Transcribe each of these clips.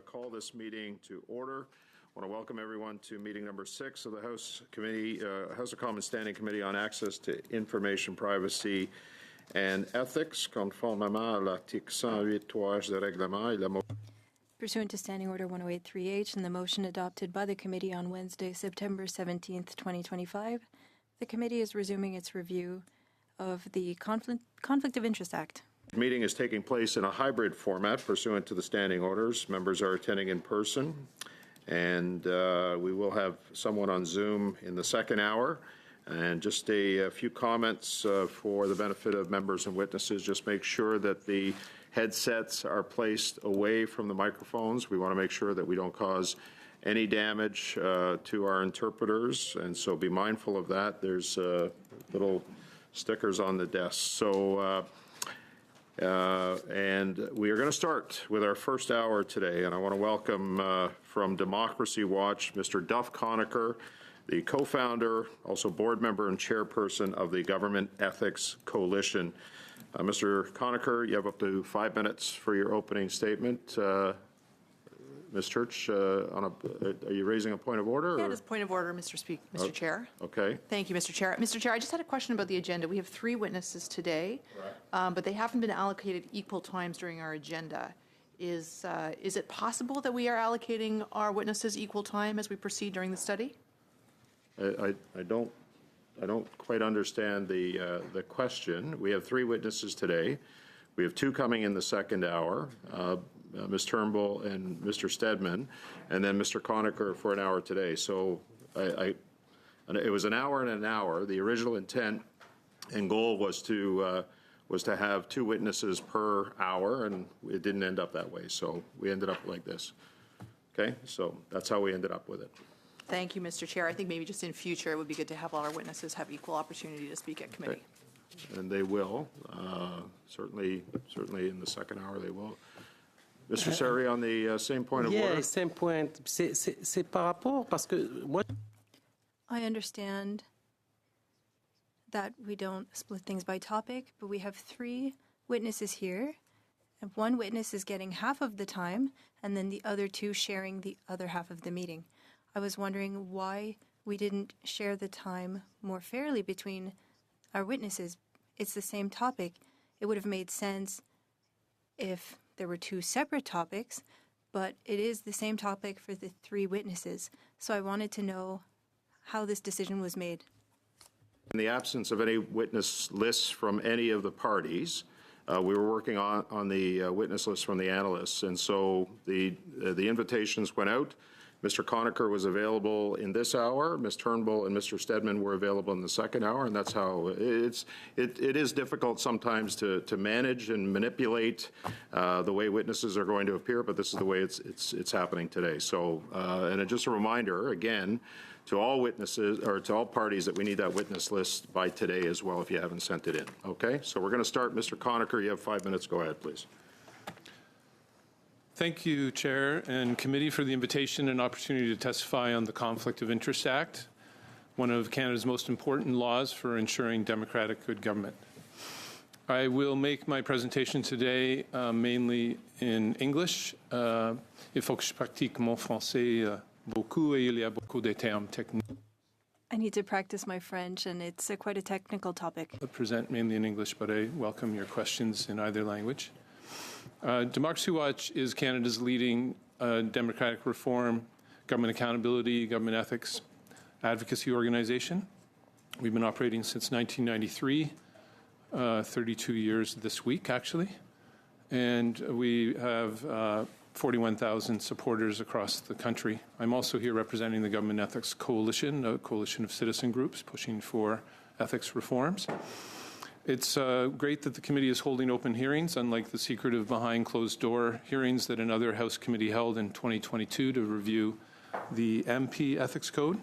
Call this meeting to order. I want to welcome everyone to meeting number 6 of the House of Commons Standing Committee on Access to Information Privacy and Ethics, conformément à l'article 108.3 du règlement. Pursuant to Standing Order 108.3H and the motion adopted by the committee on Wednesday, September 17th, 2025, the committee is resuming its review of the Conflict of Interest Act. The meeting is taking place in a hybrid format pursuant to the standing orders. Members are attending in person, and we will have someone on Zoom in the second hour. And just a few comments for the benefit of members and witnesses. Just make sure that the headsets are placed away from the microphones. We want to make sure that we don't cause any damage to our interpreters, and so be mindful of that. There's little stickers on the desk. So. And we are going to start with our first hour today, and I want to welcome from Democracy Watch, Mr. Duff Conacher, the co-founder, also board member and chairperson of the Government Ethics Coalition. Mr. Conacher, you have up to 5 minutes for your opening statement. Ms. Church, are you raising a point of order? Yeah, just point of order, Mr. Chair. Okay. Thank you, Mr. Chair. Mr. Chair, I just had a question about the agenda. We have 3 witnesses today, but they haven't been allocated equal times during our agenda. Is it possible that we are allocating our witnesses equal time as we proceed during the study? I don't quite understand the question. We have 3 witnesses today. We have 2 coming in the second hour. Ms. Turnbull and Mr. Stedman, and then Mr. Conacher for an hour today. So it was an hour and an hour. The original intent and goal was to have 2 witnesses per hour, and it didn't end up that way. So we ended up like this. Okay, so that's how we ended up with it. Thank you, Mr. Chair. I think maybe just in future it would be good to have all our witnesses have equal opportunity to speak at committee. Okay. And they will. Certainly in the second hour they will. Mr. Seri, on the same point of order. Yeah, same point. C'est par rapport parce que moi. I understand that we don't split things by topic, but we have 3 witnesses here, and 1 witness is getting half of the time, and then the other 2 sharing the other half of the meeting. I was wondering why we didn't share the time more fairly between our witnesses. It's the same topic. It would have made sense if there were 2 separate topics, but it is the same topic for the 3 witnesses. So I wanted to know how this decision was made. In the absence of any witness lists from any of the parties, we were working on the witness list from the analysts, and so the invitations went out. Mr. Conacher was available in this hour. Ms. Turnbull and Mr. Stedman were available in the second hour, and that's how it is difficult sometimes to manage and manipulate the way witnesses are going to appear, but this is the way it's happening today. So, and just a reminder again to all witnesses or to all parties that we need that witness list by today as well if you haven't sent it in. Okay, so we're going to start. Mr. Conacher, you have 5 minutes. Go ahead, please. Thank you, Chair and Committee, for the invitation and opportunity to testify on the Conflict of Interest Act, one of Canada's most important laws for ensuring democratic good government. I will make my presentation today mainly in English. Il faut que je pratique mon français beaucoup et il y a beaucoup de termes techniques. I need to practice my French, and it's quite a technical topic. I present mainly in English, but I welcome your questions in either language. Democracy Watch is Canada's leading democratic reform, government accountability, government ethics advocacy organization. We've been operating since 1993, 32 years this week, actually. And we have 41,000 supporters across the country. I'm also here representing the Government Ethics Coalition, a coalition of citizen groups pushing for ethics reforms. It's great that the committee is holding open hearings, unlike the secretive behind closed door hearings that another House committee held in 2022 to review the MP Ethics Code.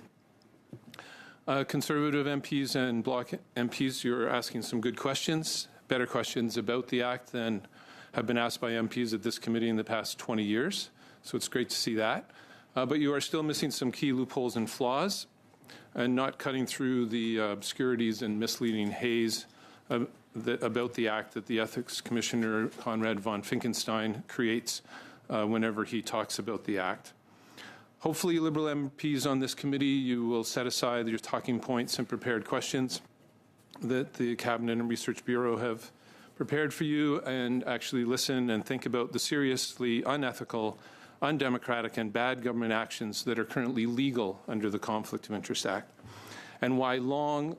Conservative MPs and Bloc MPs, you're asking some good questions, better questions about the Act than have been asked by MPs at this committee in the past 20 years. So it's great to see that. But you are still missing some key loopholes and flaws and not cutting through the obscurities and misleading haze about the Act that the Ethics Commissioner Conrad von Finkenstein creates whenever he talks about the Act. Hopefully, Liberal MPs on this committee, you will set aside your talking points and prepared questions that the Cabinet and Research Bureau have prepared for you and actually listen and think about the seriously unethical, undemocratic, and bad government actions that are currently legal under the Conflict of Interest Act, and why long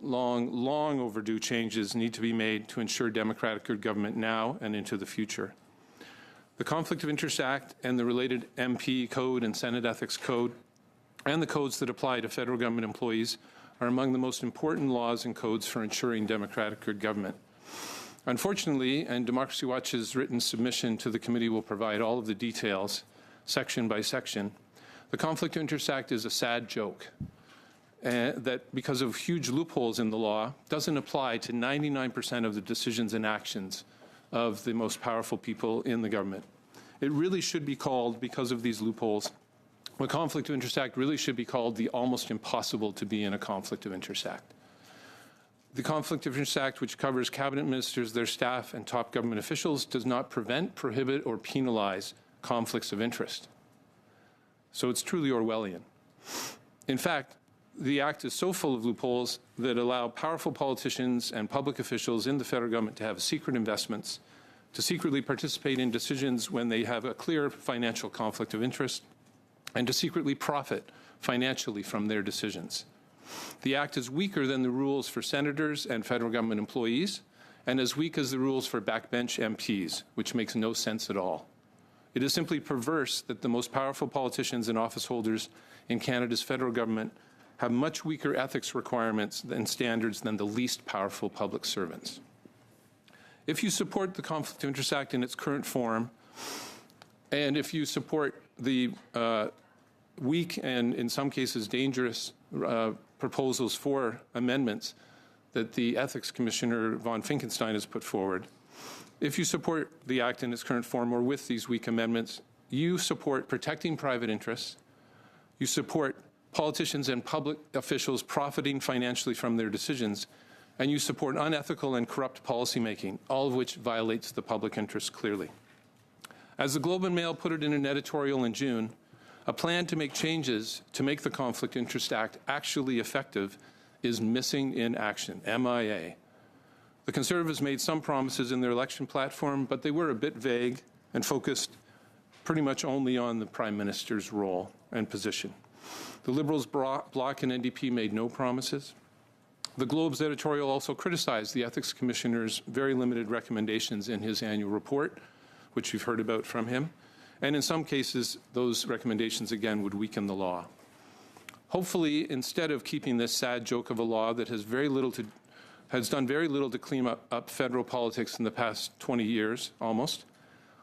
overdue changes need to be made to ensure democratic good government now and into the future. The Conflict of Interest Act and the related MP Code and Senate Ethics Code and the codes that apply to federal government employees are among the most important laws and codes for ensuring democratic good government. Unfortunately, and Democracy Watch's written submission to the committee will provide all of the details, section by section, the Conflict of Interest Act is a sad joke that, because of huge loopholes in the law, doesn't apply to 99% of the decisions and actions of the most powerful people in the government. It really should be called, because of these loopholes, the Conflict of Interest Act really should be called the almost impossible to be in a Conflict of Interest Act. The Conflict of Interest Act, which covers cabinet ministers, their staff, and top government officials, does not prevent, prohibit, or penalize conflicts of interest. So it's truly Orwellian. In fact, the Act is so full of loopholes that allow powerful politicians and public officials in the federal government to have secret investments, to secretly participate in decisions when they have a clear financial conflict of interest, and to secretly profit financially from their decisions. The Act is weaker than the rules for senators and federal government employees, and as weak as the rules for backbench MPs, which makes no sense at all. It is simply perverse that the most powerful politicians and office holders in Canada's federal government have much weaker ethics requirements and standards than the least powerful public servants. If you support the Conflict of Interest Act in its current form, and if you support the weak and in some cases dangerous proposals for amendments that the Ethics Commissioner von Finkenstein has put forward, if you support the Act in its current form or with these weak amendments, you support protecting private interests, you support politicians and public officials profiting financially from their decisions, and you support unethical and corrupt policymaking, all of which violates the public interest clearly. As the Globe and Mail put it in an editorial in June, a plan to make changes to make the Conflict of Interest Act actually effective is missing in action, MIA. The Conservatives made some promises in their election platform, but they were a bit vague and focused pretty much only on the Prime Minister's role and position. The Liberals bloc and NDP made no promises. The Globe's editorial also criticized the Ethics Commissioner's very limited recommendations in his annual report, which you've heard about from him. And in some cases, those recommendations, again, would weaken the law. Hopefully, instead of keeping this sad joke of a law that has done very little to clean up federal politics in the past 20 years, almost,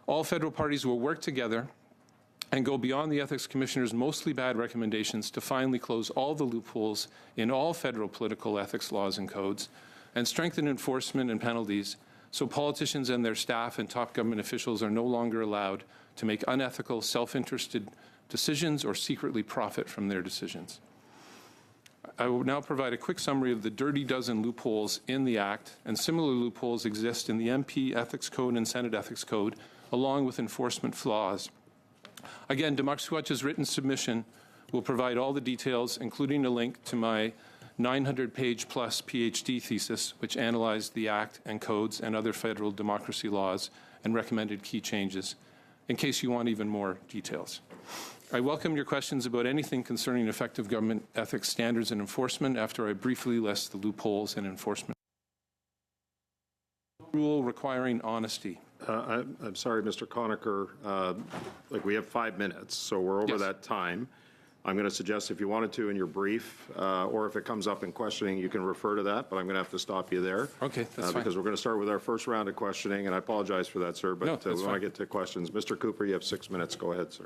all federal parties will work together and go beyond the Ethics Commissioner's mostly bad recommendations to finally close all the loopholes in all federal political ethics laws and codes and strengthen enforcement and penalties so politicians and their staff and top government officials are no longer allowed to make unethical, self-interested decisions or secretly profit from their decisions. I will now provide a quick summary of the dirty dozen loopholes in the Act, and similar loopholes exist in the MP Ethics Code and Senate Ethics Code, along with enforcement flaws. Again, Democracy Watch's written submission will provide all the details, including a link to my 900-page-plus PhD thesis, which analyzed the Act and codes and other federal democracy laws and recommended key changes, in case you want even more details. I welcome your questions about anything concerning effective government ethics standards and enforcement after I briefly list the loopholes in enforcement. Rule requiring honesty. I'm sorry, Mr. Conacher, we have 5 minutes, so we're over that time. I'm going to suggest if you wanted to in your brief, or if it comes up in questioning, you can refer to that, but I'm going to have to stop you there. Okay, that's fine. Because we're going to start with our first round of questioning, and I apologize for that, sir, but we want to get to questions. Mr. Cooper, you have 6 minutes. Go ahead, sir.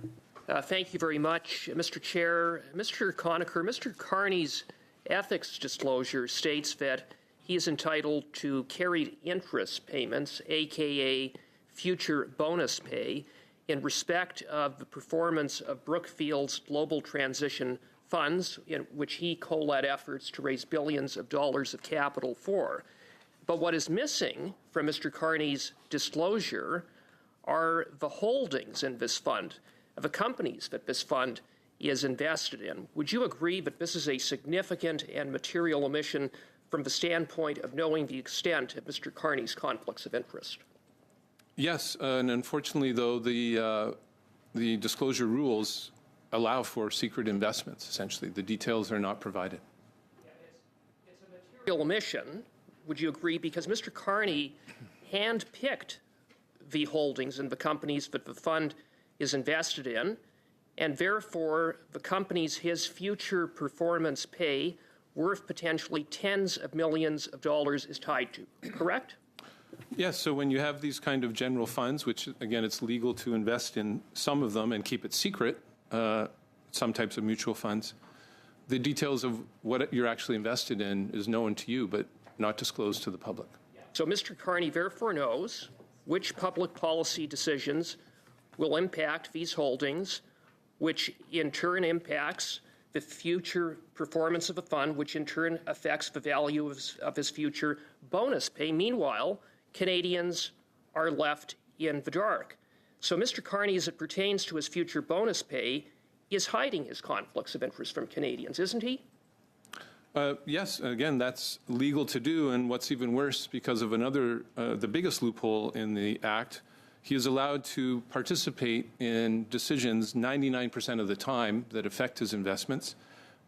Thank you very much, Mr. Chair. Mr. Conacher, Mr. Carney's ethics disclosure states that he is entitled to carried interest payments, a.k.a. future bonus pay in respect of the performance of Brookfield's global transition funds, in which he co-led efforts to raise billions of dollars of capital for. But what is missing from Mr. Carney's disclosure are the holdings in this fund, of the companies that this fund is invested in. Would you agree that this is a significant and material omission from the standpoint of knowing the extent of Mr. Carney's conflicts of interest? Yes, and unfortunately, though, the disclosure rules allow for secret investments, essentially. The details are not provided. It's a material omission, would you agree? Because Mr. Carney handpicked the holdings in the companies that the fund is invested in, and therefore the companies his future performance pay worth potentially tens of millions of dollars is tied to, correct? Yes, so when you have these kind of general funds, which, again, it's legal to invest in some of them and keep it secret, some types of mutual funds, the details of what you're actually invested in is known to you, but not disclosed to the public. So Mr. Carney therefore knows which public policy decisions will impact these holdings, which in turn impacts the future performance of the fund, which in turn affects the value of his future bonus pay. Meanwhile, Canadians are left in the dark. So Mr. Carney, as it pertains to his future bonus pay, is hiding his conflicts of interest from Canadians, isn't he? Yes, again, that's legal to do, and what's even worse, because of another, the biggest loophole in the Act, he is allowed to participate in decisions 99% of the time that affect his investments,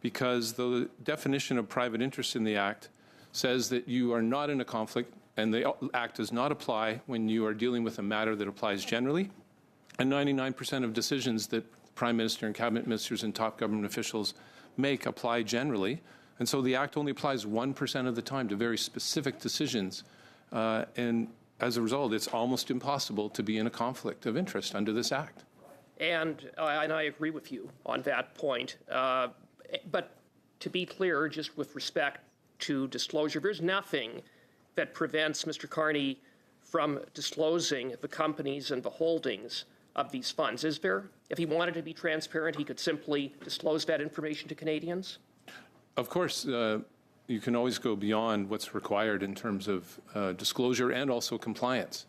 because the definition of private interest in the Act says that you are not in a conflict, and the Act does not apply when you are dealing with a matter that applies generally, and 99% of decisions that Prime Minister and Cabinet Ministers and top government officials make apply generally. And so the Act only applies 1% of the time to very specific decisions. And as a result, it's almost impossible to be in a conflict of interest under this Act. And I agree with you on that point. But to be clear, just with respect to disclosure, there's nothing that prevents Mr. Carney from disclosing the companies and the holdings of these funds, is there? If he wanted to be transparent, he could simply disclose that information to Canadians? Of course, you can always go beyond what's required in terms of disclosure and also compliance.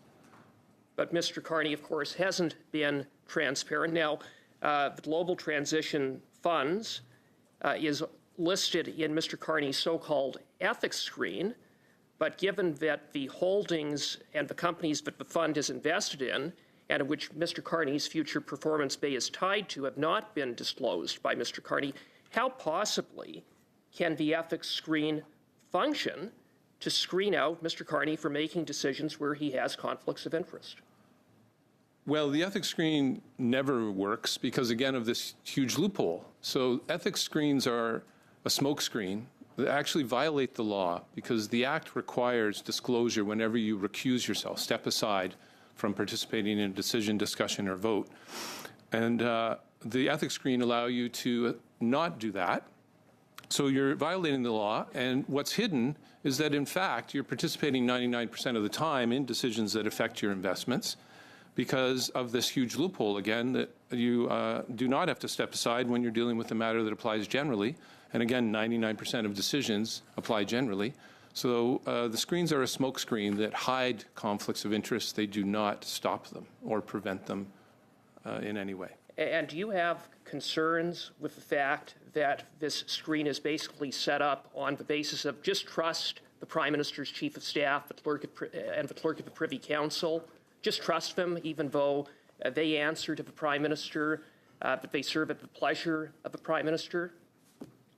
But Mr. Carney, of course, hasn't been transparent. Now, the Global Transition Funds is listed in Mr. Carney's so-called ethics screen, but given that the holdings and the companies that the fund is invested in and in which Mr. Carney's future performance pay is tied to have not been disclosed by Mr. Carney, how possibly can the ethics screen function to screen out Mr. Carney for making decisions where he has conflicts of interest? Well, the ethics screen never works because, again, of this huge loophole. So ethics screens are a smoke screen that actually violate the law because the Act requires disclosure whenever you recuse yourself, step aside from participating in a decision, discussion, or vote. And the ethics screen allow you to not do that. So you're violating the law, and what's hidden is that, in fact, you're participating 99% of the time in decisions that affect your investments because of this huge loophole, again, that you do not have to step aside when you're dealing with a matter that applies generally. And again, 99% of decisions apply generally. So the screens are a smoke screen that hide conflicts of interest. They do not stop them or prevent them in any way. And do you have concerns with the fact that this screen is basically set up on the basis of just trust the Prime Minister's Chief of Staff and the Clerk of the Privy Council? Just trust them, even though they answer to the Prime Minister, that they serve at the pleasure of the Prime Minister?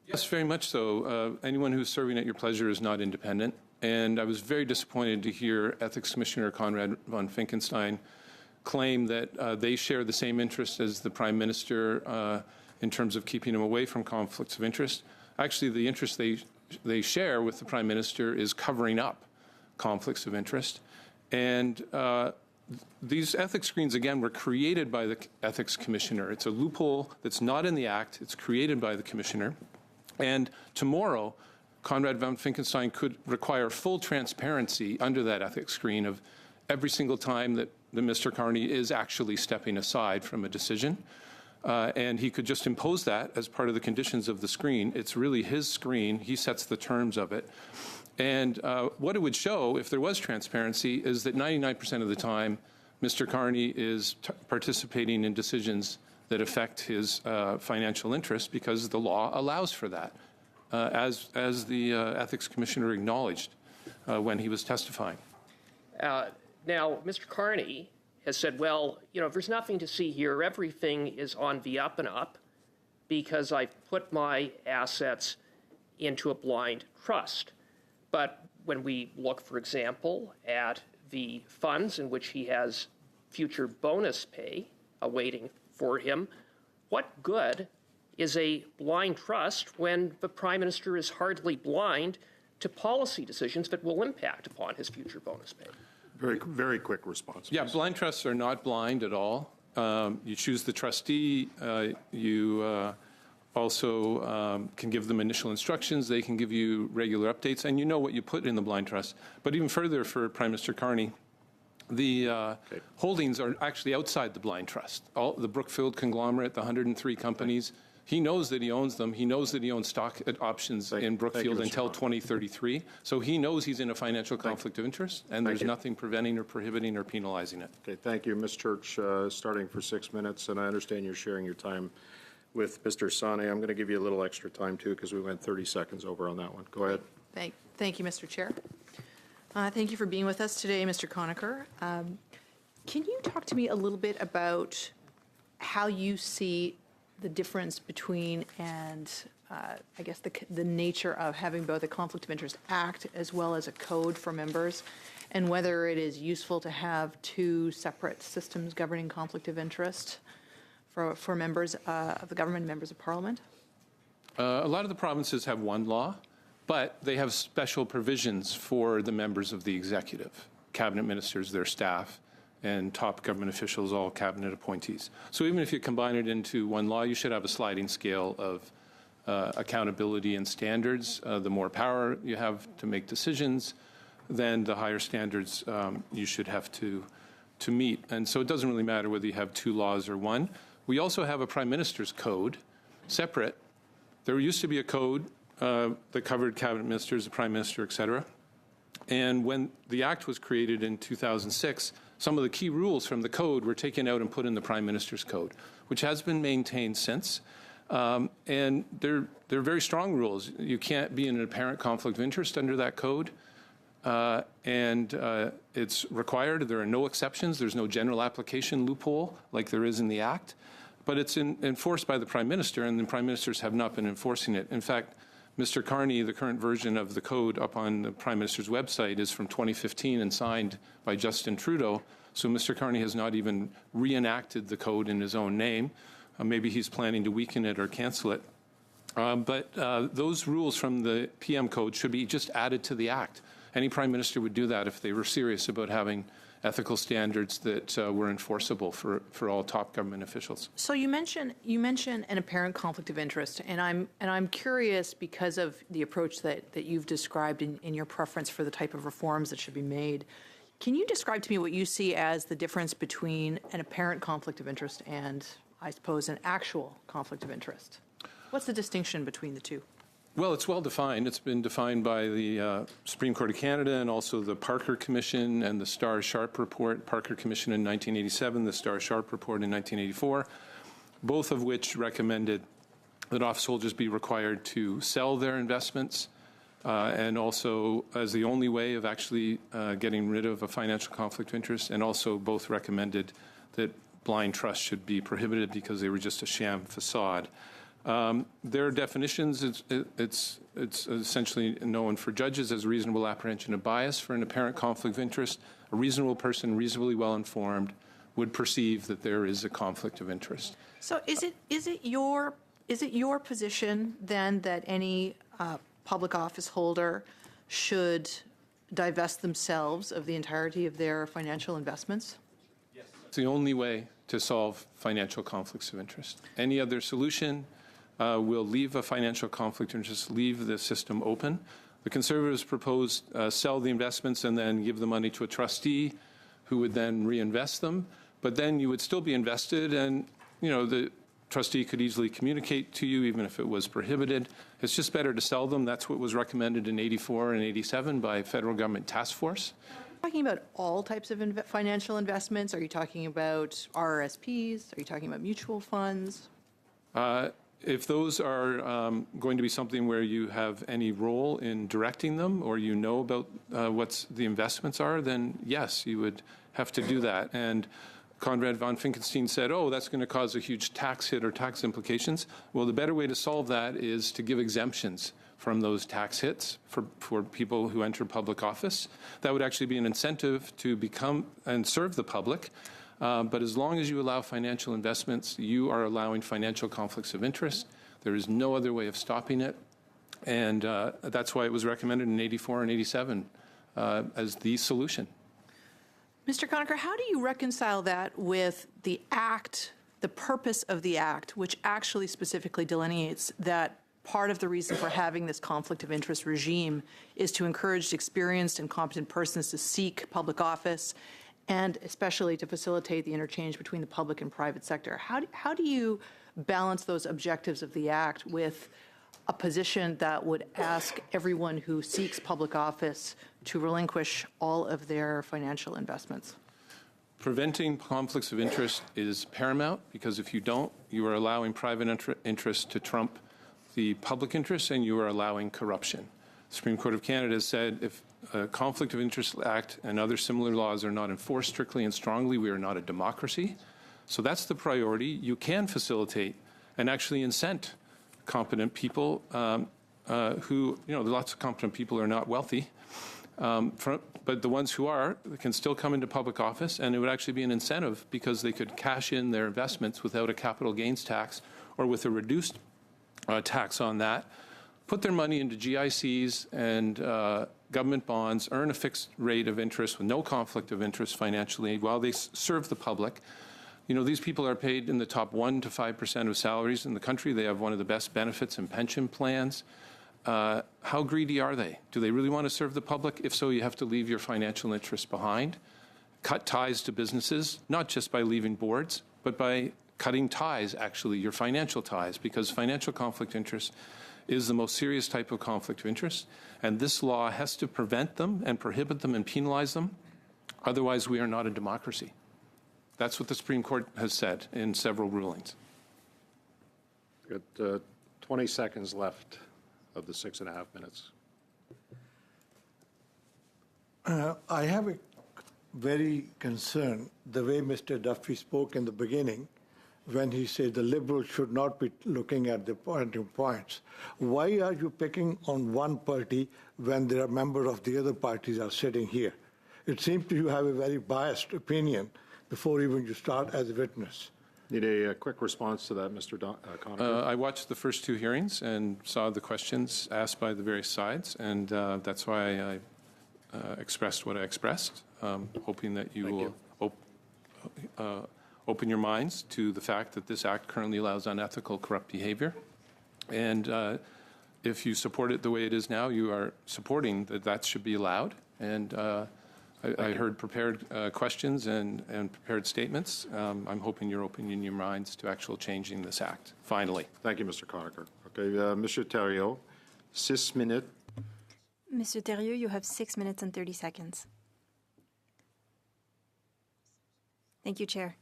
Yes, very much so. Anyone who's serving at your pleasure is not independent. And I was very disappointed to hear Ethics Commissioner Conrad von Finkenstein claim that they share the same interest as the Prime Minister in terms of keeping him away from conflicts of interest. Actually, the interest they share with the Prime Minister is covering up conflicts of interest. And these ethics screens, again, were created by the Ethics Commissioner. It's a loophole that's not in the Act. It's created by the Commissioner. And tomorrow, Conrad von Finkenstein could require full transparency under that ethics screen of every single time that that Mr. Carney is actually stepping aside from a decision. And he could just impose that as part of the conditions of the screen. It's really his screen. He sets the terms of it. And what it would show, if there was transparency, is that 99% of the time, Mr. Carney is participating in decisions that affect his financial interests because the law allows for that, as the Ethics Commissioner acknowledged when he was testifying. Now, Mr. Carney has said, well, there's nothing to see here. Everything is on the up and up because I've put my assets into a blind trust. But when we look, for example, at the funds in which he has future bonus pay awaiting for him, what good is a blind trust when the Prime Minister is hardly blind to policy decisions that will impact upon his future bonus pay? Very, very quick response. Yeah, please. blind trusts are not blind at all. You choose the trustee. You also can give them initial instructions. They can give you regular updates, and you know what you put in the blind trust. But even further for Prime Minister Carney, the holdings are actually outside the blind trust. All the Brookfield conglomerate, the 103 companies, he knows that he owns them. He knows that he owns stock options in Brookfield until 2033. So he knows he's in a financial conflict of interest, and there's nothing preventing or prohibiting or penalizing it. Okay, thank you. Ms. Church, starting for 6 minutes, and I understand you're sharing your time with Mr. Sane. I'm going to give you a little extra time, too, because we went 30 seconds over on that one. Go ahead. Thank you, Mr. Chair. Thank you for being with us today, Mr. Conacher. Can you talk to me a little bit about how you see the difference between and I guess the nature of having both a Conflict of Interest Act as well as a code for members, and whether it is useful to have two separate systems governing conflict of interest for members of the government and members of Parliament? A lot of the provinces have one law, but they have special provisions for the members of the executive, cabinet ministers, their staff, and top government officials, all cabinet appointees. So even if you combine it into one law, you should have a sliding scale of accountability and standards. The more power you have to make decisions, then the higher standards you should have to meet. And so it doesn't really matter whether you have two laws or one. We also have a Prime Minister's code, separate. There used to be a code that covered cabinet ministers, the Prime Minister, et cetera. And when the Act was created in 2006, some of the key rules from the code were taken out and put in the Prime Minister's code, which has been maintained since. And they're very strong rules. You can't be in an apparent conflict of interest under that code. And it's required. There are no exceptions. There's no general application loophole like there is in the Act. But it's enforced by the Prime Minister, and the Prime Ministers have not been enforcing it. In fact, Mr. Carney, the current version of the code up on the Prime Minister's website is from 2015 and signed by Justin Trudeau. So Mr. Carney has not even reenacted the code in his own name. Maybe he's planning to weaken it or cancel it. But those rules from the PM code should be just added to the Act. Any Prime Minister would do that if they were serious about having ethical standards that were enforceable for all top government officials. So you mentioned an apparent conflict of interest, and I'm curious because of the approach that you've described in your preference for the type of reforms that should be made. Can you describe to me what you see as the difference between an apparent conflict of interest and, I suppose, an actual conflict of interest? What's the distinction between the two? Well, it's well defined. It's been defined by the Supreme Court of Canada and also the Parker Commission and the Starr-Sharp Report. Parker Commission in 1987, the Starr-Sharp Report in 1984, both of which recommended that office holders be required to sell their investments and also as the only way of actually getting rid of a financial conflict of interest, and also both recommended that blind trusts should be prohibited because they were just a sham facade. Their definitions, it's essentially known for judges as reasonable apprehension of bias for an apparent conflict of interest. A reasonable person, reasonably well informed, would perceive that there is a conflict of interest. So is it your position then that any public office holder should divest themselves of the entirety of their financial investments? Yes. It's the only way to solve financial conflicts of interest. Any other solution will leave a financial conflict of interest, leave the system open. The Conservatives proposed sell the investments and then give the money to a trustee who would then reinvest them. But then you would still be invested, and the trustee could easily communicate to you, even if it was prohibited. It's just better to sell them. That's what was recommended in 84 and 87 by federal government task force. Talking about all types of financial investments? Are you talking about RRSPs? Are you talking about mutual funds? If those are going to be something where you have any role in directing them, or about what the investments are, then yes, you would have to do that. And Conrad von Finkenstein said, oh, that's going to cause a huge tax hit or tax implications. Well, the better way to solve that is to give exemptions from those tax hits for people who enter public office. That would actually be an incentive to become and serve the public. But as long as you allow financial investments, you are allowing financial conflicts of interest. There is no other way of stopping it. And that's why it was recommended in 84 and 87 as the solution. Mr. Conacher, how do you reconcile that with the Act, the purpose of the Act, which actually specifically delineates that part of the reason for having this conflict of interest regime is to encourage experienced and competent persons to seek public office, and especially to facilitate the interchange between the public and private sector? How do you balance those objectives of the Act with a position that would ask everyone who seeks public office to relinquish all of their financial investments? Preventing conflicts of interest is paramount, because if you don't, you are allowing private interest to trump the public interest, and you are allowing corruption. The Supreme Court of Canada has said if a Conflict of Interest Act and other similar laws are not enforced strictly and strongly, we are not a democracy. So that's the priority. You can facilitate and actually incent competent people who, lots of competent people are not wealthy, but the ones who are can still come into public office, and it would actually be an incentive because they could cash in their investments without a capital gains tax or with a reduced tax on that, put their money into GICs and government bonds, earn a fixed rate of interest with no conflict of interest financially while they serve the public. These people are paid in the top 1% to 5% of salaries in the country. They have one of the best benefits and pension plans. How greedy are they? Do they really want to serve the public? If so, you have to leave your financial interests behind. Cut ties to businesses, not just by leaving boards, but by cutting ties, actually, your financial ties, because financial conflict interest is the most serious type of conflict of interest. And this law has to prevent them and prohibit them and penalize them. Otherwise, we are not a democracy. That's what the Supreme Court has said in several rulings. Got 20 seconds left of the 6.5 minutes. I have a very concern the way Mr. Duffy spoke in the beginning when he said the Liberals should not be looking at the points. Why are you picking on one party when there are members of the other parties are sitting here? It seems to you have a very biased opinion before even you start as a witness. Need a quick response to that, Mr. Conacher? I watched the first two hearings and saw the questions asked by the various sides, and that's why I expressed what I expressed, hoping that you will open your minds to the fact that this act currently allows unethical, corrupt behavior. And if you support it the way it is now, you are supporting that should be allowed. And I heard prepared questions and prepared statements. I'm hoping you're opening your minds to actual changing this act, finally. Thank you, Mr. Conacher. Okay, Mr. Thériault, 6 minutes. Mr. Thériault, you have 6 minutes and 30 seconds. Thank you, Chair.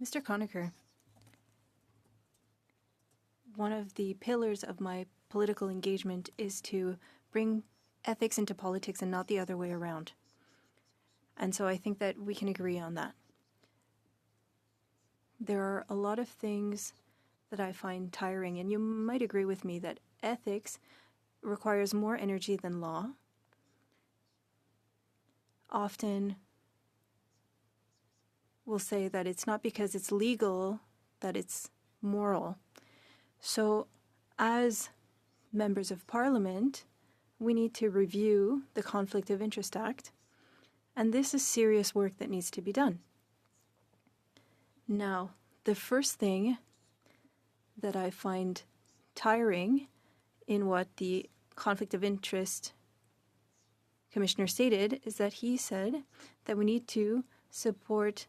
Mr. Conacher, one of the pillars of my political engagement is to bring ethics into politics and not the other way around. And so I think that we can agree on that. There are a lot of things that I find tiring, and you might agree with me that ethics requires more energy than law. Often we'll say that it's not because it's legal that it's moral. So as members of Parliament, we need to review the Conflict of Interest Act, and this is serious work that needs to be done. Now, the first thing that I find tiring in what the Conflict of Interest commissioner stated is that he said that we need to support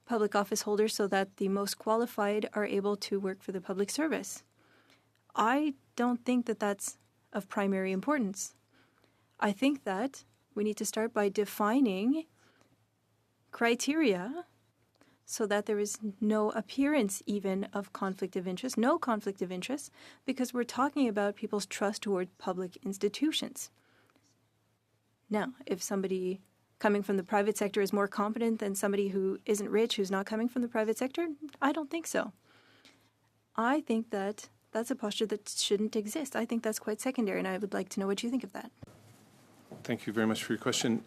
public office holders so that the most qualified are able to work for the public service. I don't think that that's of primary importance. I think that we need to start by defining criteria so that there is no appearance even of conflict of interest, no conflict of interest, because we're talking about people's trust toward public institutions. Now, if somebody coming from the private sector is more competent than somebody who isn't rich, who's not coming from the private sector, I don't think so. I think that that's a posture that shouldn't exist. I think that's quite secondary, and I would like to know what you think of that. Thank you very much for your question.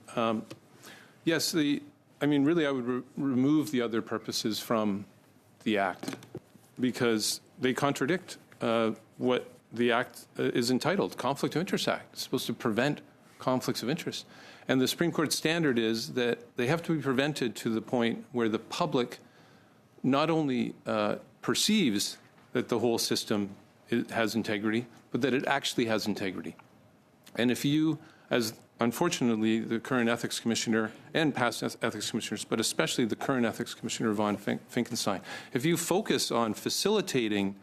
Yes, really, I would remove the other purposes from the Act because they contradict what the Act is entitled, Conflict of Interest Act. It's supposed to prevent conflicts of interest. And the Supreme Court standard is that they have to be prevented to the point where the public not only perceives that the whole system has integrity, but that it actually has integrity. And if you, as unfortunately the current ethics commissioner and past ethics commissioners, but especially the current ethics commissioner, Von Finkenstein, if you focus on facilitating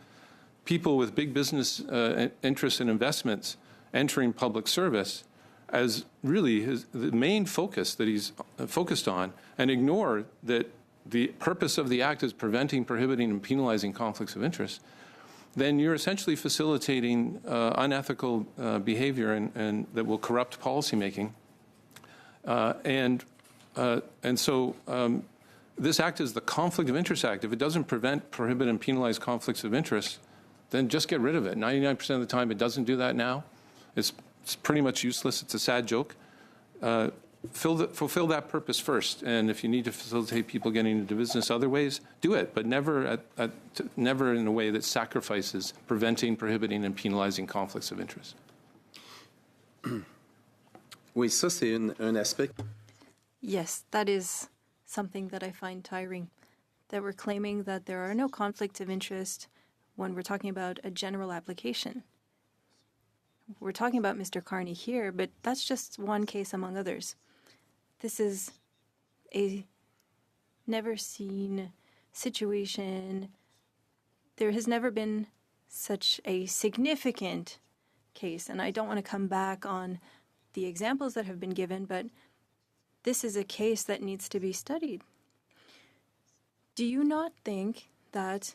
people with big business interests and investments entering public service as really the main focus that he's focused on, and ignore that the purpose of the Act is preventing, prohibiting, and penalizing conflicts of interest, then you're essentially facilitating unethical behavior and that will corrupt policymaking. And so this Act is the Conflict of Interest Act. If it doesn't prevent, prohibit, and penalize conflicts of interest, then just get rid of it. 99% of the time it doesn't do that now. It's pretty much useless. It's a sad joke. Fulfill that purpose first, and if you need to facilitate people getting into business other ways, do it, but never in a way that sacrifices preventing, prohibiting, and penalizing conflicts of interest. Oui, ça c'est un aspect. Yes, that is something that I find tiring, that we're claiming that there are no conflicts of interest when we're talking about a general application. We're talking about Mr. Carney here, but that's just one case among others. This is a never-seen situation. There has never been such a significant case, and I don't want to come back on the examples that have been given, but this is a case that needs to be studied. Do you not think that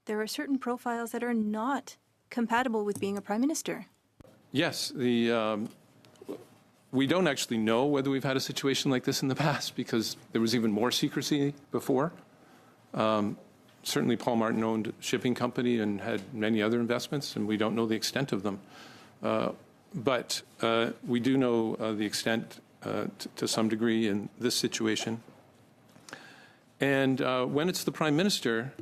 there are certain profiles that are not compatible with being a prime minister? Yes, we don't actually know whether we've had a situation like this in the past because there was even more secrecy before. Certainly Paul Martin owned a shipping company and had many other investments, and we don't know the extent of them. But we do know the extent to some degree in this situation. And when it's the Prime Minister,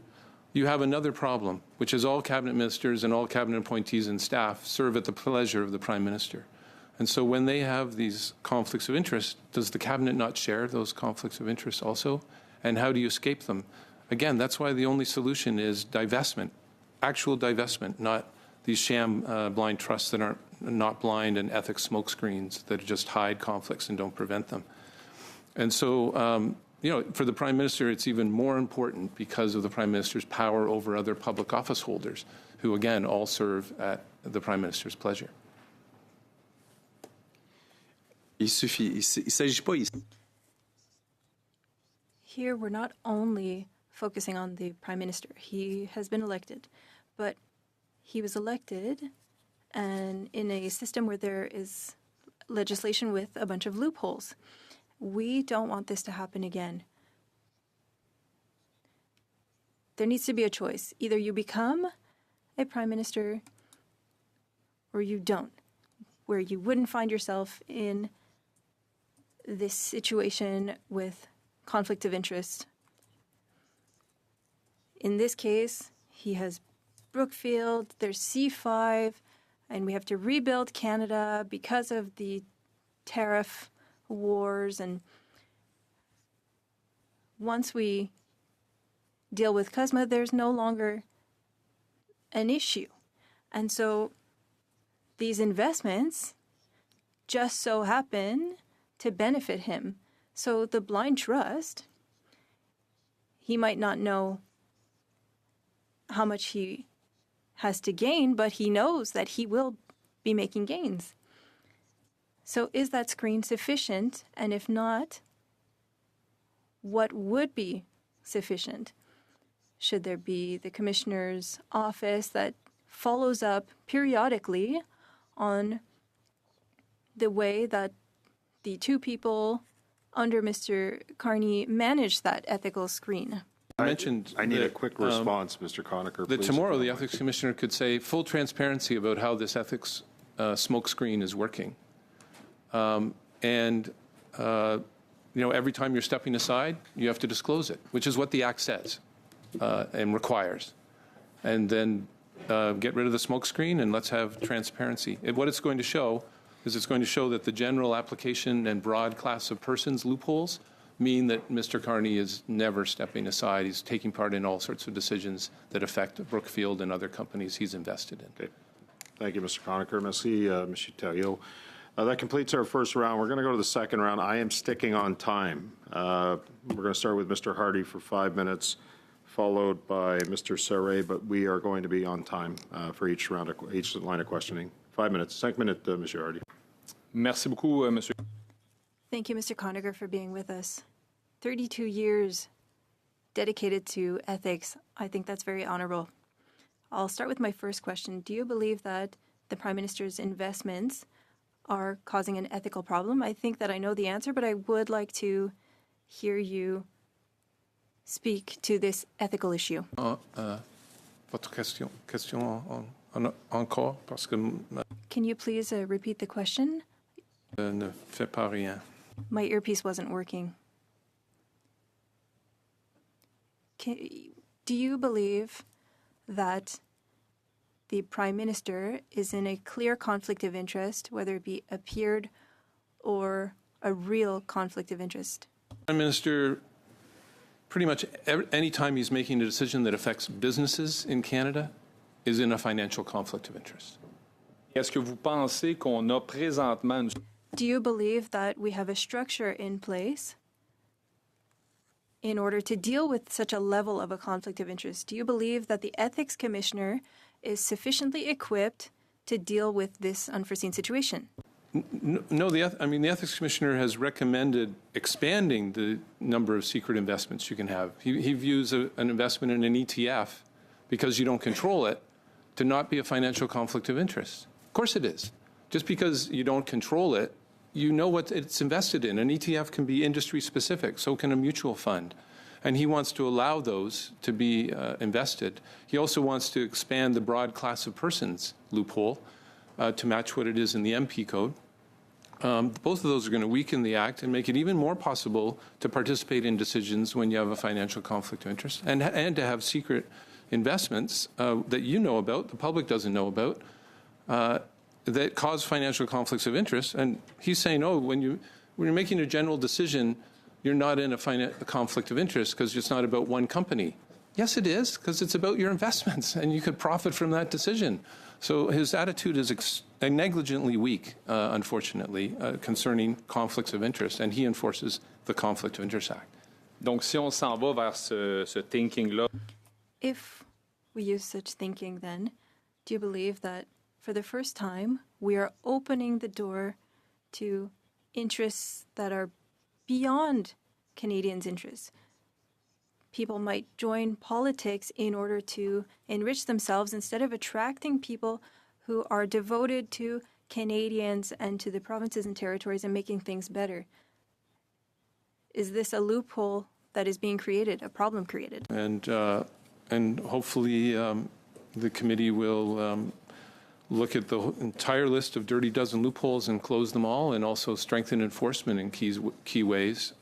you have another problem, which is all cabinet ministers and all cabinet appointees and staff serve at the pleasure of the Prime Minister. And so when they have these conflicts of interest, does the cabinet not share those conflicts of interest also? And how do you escape them? Again, that's why the only solution is divestment, actual divestment, not these sham blind trusts that are not blind and ethics smokescreens that just hide conflicts and don't prevent them. And so, for the Prime Minister, it's even more important because of the Prime Minister's power over other public office holders who, again, all serve at the Prime Minister's pleasure. Il s'agit pas ici. Here, we're not only focusing on the Prime Minister. He has been elected, but he was elected and in a system where there is legislation with a bunch of loopholes. We don't want this to happen again. There needs to be a choice. Either you become a prime minister or you don't, where you wouldn't find yourself in this situation with conflict of interest. In this case, he has Brookfield, there's C5, and we have to rebuild Canada because of the tariff wars. And once we deal with CUSMA, there's no longer an issue. And so these investments just so happen to benefit him. So the blind trust, he might not know how much he has to gain, but he knows that he will be making gains. So is that screen sufficient? And if not, what would be sufficient? Should there be the commissioner's office that follows up periodically on the way that the two people under Mr. Carney manage that ethical screen? I mentioned I need a that, quick response, Mr. Conacher, that please. tomorrow the ethics commissioner could say full transparency about how this ethics smoke screen is working. Every time you're stepping aside, you have to disclose it, which is what the Act says and requires. And then get rid of the smoke screen and let's have transparency. What it's going to show is it's going to show that the general application and broad class of persons loopholes mean that Mr. Carney is never stepping aside. He's taking part in all sorts of decisions that affect Brookfield and other companies he's invested in. Okay. Thank you, Mr. Conacher. Merci, Monsieur Thériault. That completes our first round. We're going to go to the second round. I am sticking on time. We're going to start with Mr. Hardy for 5 minutes, followed by Mr. Sarre, but we are going to be on time for each line of questioning. 5 minutes. 5 minutes, Monsieur Hardy. Merci beaucoup, Monsieur. Thank you, Mr. Conacher, for being with us. 32 years dedicated to ethics. I think that's very honorable. I'll start with my first question. Do you believe that the Prime Minister's investments are causing an ethical problem? I think that I know the answer, but I would like to hear you speak to this ethical issue. Votre question encore, parce que Can you please repeat the question? ne fait pas rien. My earpiece wasn't working. Do you believe that the Prime Minister is in a clear conflict of interest, whether it be appeared or a real conflict of interest? Prime Minister, pretty much any time he's making a decision that affects businesses in Canada, is in a financial conflict of interest. Est-ce que vous pensez qu'on a présentement une... Do you believe that we have a structure in place in order to deal with such a level of a conflict of interest? Do you believe that the Ethics Commissioner is sufficiently equipped to deal with this unforeseen situation? No, the Ethics Commissioner has recommended expanding the number of secret investments you can have. He views an investment in an ETF, because you don't control it, to not be a financial conflict of interest. Of course it is. Just because you don't control it, you know what it's invested in. An ETF can be industry specific, so can a mutual fund. And he wants to allow those to be invested. He also wants to expand the broad class of persons loophole to match what it is in the MP code. Both of those are going to weaken the Act and make it even more possible to participate in decisions when you have a financial conflict of interest, and to have secret investments that you know about, the public doesn't know about, that cause financial conflicts of interest. And he's saying, oh, when you're making a general decision, you're not in a conflict of interest because it's not about one company. Yes, it is, because it's about your investments, and you could profit from that decision. So his attitude is negligently weak, unfortunately, concerning conflicts of interest, and he enforces the Conflict of Interest Act. Donc, si on s'en va vers ce thinking-là... If we use such thinking, then, do you believe that for the first time we are opening the door to interests that are beyond Canadians' interests? People might join politics in order to enrich themselves instead of attracting people who are devoted to Canadians and to the provinces and territories and making things better. Is this a loophole that is being created, a problem created? And hopefully the committee will look at the entire list of dirty dozen loopholes and close them all, and also strengthen enforcement in key ways.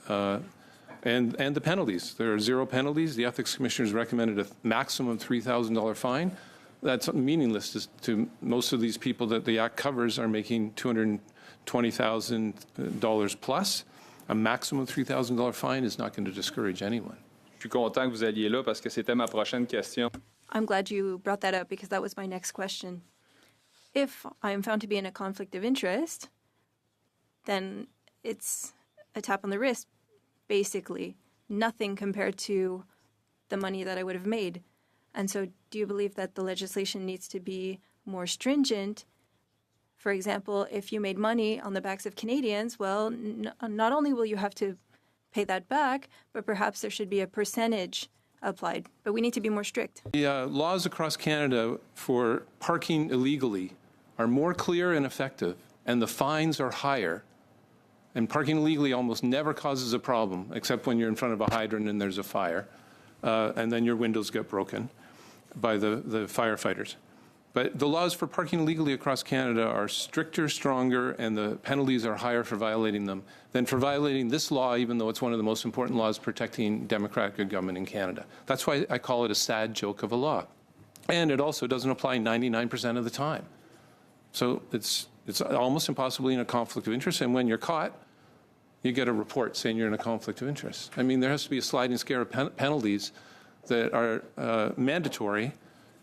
And the penalties. There are 0 penalties. The Ethics Commissioner has recommended a maximum $3,000 fine. That's meaningless to most of these people that the Act covers are making $220,000 plus. A maximum $3,000 fine is not going to discourage anyone. Je suis content que vous alliez là parce que c'était ma prochaine question. I'm glad you brought that up because that was my next question. If I am found to be in a conflict of interest, then it's a tap on the wrist, basically. Nothing compared to the money that I would have made. And so do you believe that the legislation needs to be more stringent? For example, if you made money on the backs of Canadians, well, not only will you have to pay that back, but perhaps there should be a percentage applied. But we need to be more strict. The laws across Canada for parking illegally are more clear and effective, and the fines are higher. And parking illegally almost never causes a problem, except when you're in front of a hydrant and there's a fire, and then your windows get broken by the firefighters. But the laws for parking illegally across Canada are stricter, stronger, and the penalties are higher for violating them than for violating this law, even though it's one of the most important laws protecting democratic good government in Canada. That's why I call it a sad joke of a law. And it also doesn't apply 99% of the time. So it's almost impossibly in a conflict of interest, and when you're caught, you get a report saying you're in a conflict of interest. I mean, there has to be a sliding scale of penalties that are mandatory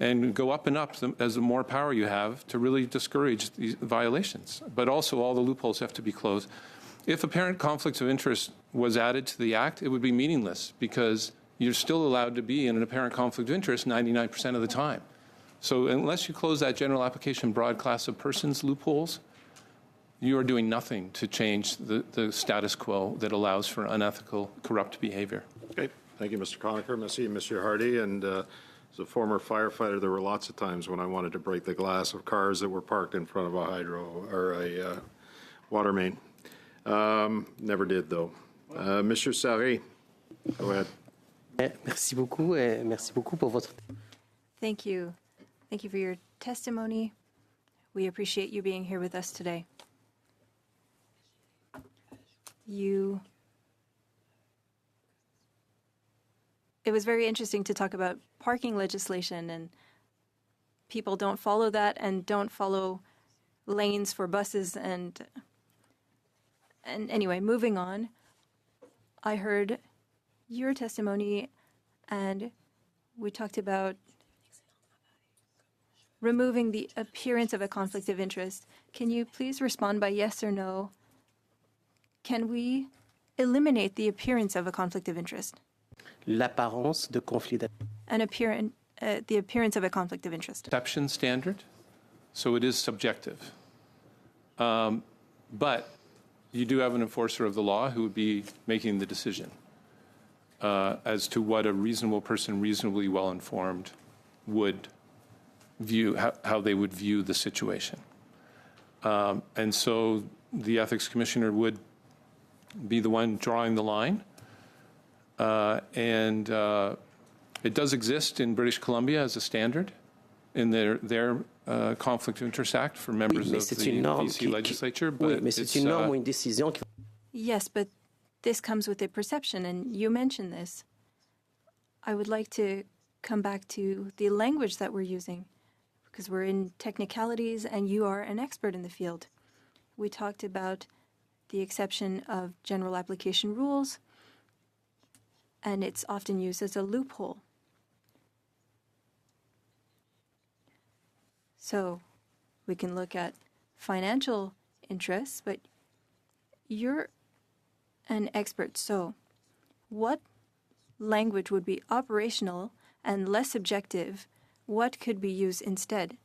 and go up and up as the more power you have to really discourage these violations. But also all the loopholes have to be closed. If apparent conflicts of interest was added to the Act, it would be meaningless because you're still allowed to be in an apparent conflict of interest 99% of the time. So unless you close that general application broad class of persons loopholes, you are doing nothing to change the status quo that allows for unethical, corrupt behavior. Okay. Thank you, Mr. Conacher. Merci, Mr. Hardy. And as a former firefighter, there were lots of times when I wanted to break the glass of cars that were parked in front of a hydro or a water main. Never did, though. Mr. Sarri, go ahead. Merci beaucoup, et merci beaucoup pour votre. Thank you. Thank you for your testimony. We appreciate you being here with us today. It was very interesting to talk about parking legislation, and people don't follow that and don't follow lanes for buses. And anyway, moving on, I heard your testimony, and we talked about removing the appearance of a conflict of interest. Can you please respond by yes or no? Can we eliminate the appearance of a conflict of interest? L'apparence de conflit d'intérêt. The appearance of a conflict of interest. Perception standard, so it is subjective. But you do have an enforcer of the law who would be making the decision as to what a reasonable person, reasonably well-informed, would view, how they would view the situation. And so the ethics commissioner would be the one drawing the line. And it does exist in British Columbia as a standard in their Conflict of Interest Act for members of the BC legislature. Oui, mais c'est une norme ou une décision qui... Yes, but this comes with a perception, and you mentioned this. I would like to come back to the language that we're using, because we're in technicalities and you are an expert in the field. We talked about the exception of general application rules, and it's often used as a loophole. So we can look at financial interests, but you're an expert. So what language would be operational and less subjective? What could be used instead?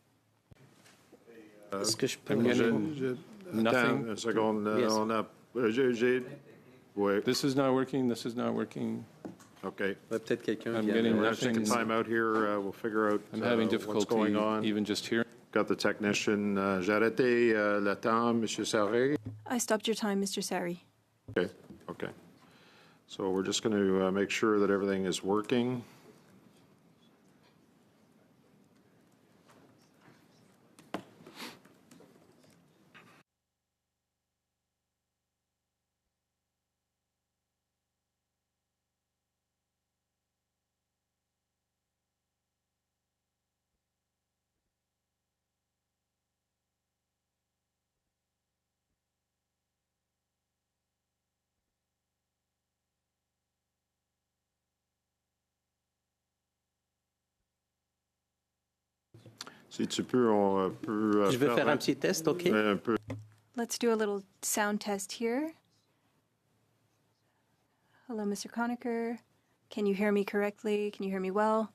Est-ce que je peux... Nothing. Une seconde, on a... Oui, This is not working. This is not working. okay. Peut-être quelqu'un I'm qui a- getting We're going to take a nothing. time out here. We'll figure out I'm having what's difficulty going on. even just hearing. Got the technician. J'ai arrêté le temps, Monsieur Sarri. I stopped your time, Mr. Sari. Okay, okay. So we're just going to make sure that everything is working. Si tu peux, on peut Je vais faire un petit test, OK? un peu. let's do a little sound test here. Hello, Mr. Conacher. Can you hear me correctly? Can you hear me well?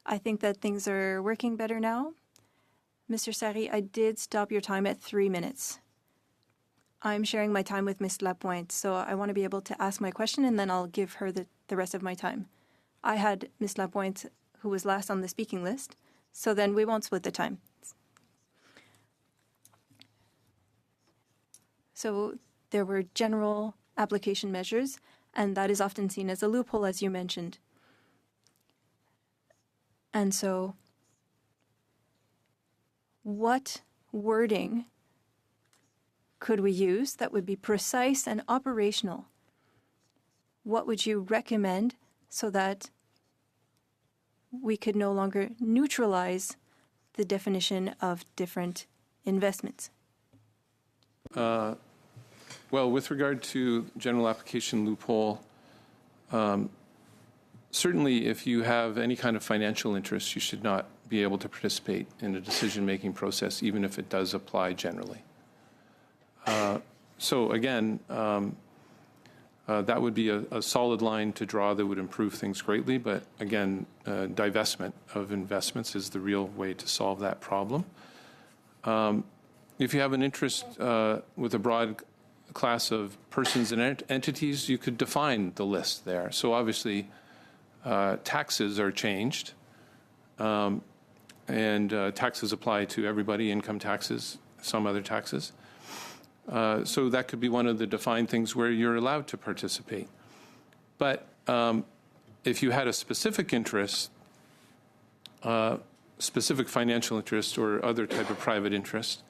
I think that things are working better now. Mr. Sari, I did stop your time at 3 minutes. I'm sharing my time with Ms. Lapointe, so I want to be able to ask my question and then I'll give her the rest of my time. I had Ms. Lapointe, who was last on the speaking list, so then we won't split the time. So there were general application measures, and that is often seen as a loophole, as you mentioned. And so what wording could we use that would be precise and operational? What would you recommend so that we could no longer neutralize the definition of different investments? Well, with regard to general application loophole, certainly if you have any kind of financial interest, you should not be able to participate in a decision-making process, even if it does apply generally. So again, that would be a solid line to draw that would improve things greatly. But again, divestment of investments is the real way to solve that problem. If you have an interest with a broad class of persons and entities, you could define the list there. So obviously, taxes are changed, and taxes apply to everybody, income taxes, some other taxes. So that could be one of the defined things where you're allowed to participate. But if you had a specific interest, specific financial interest or other type of private interest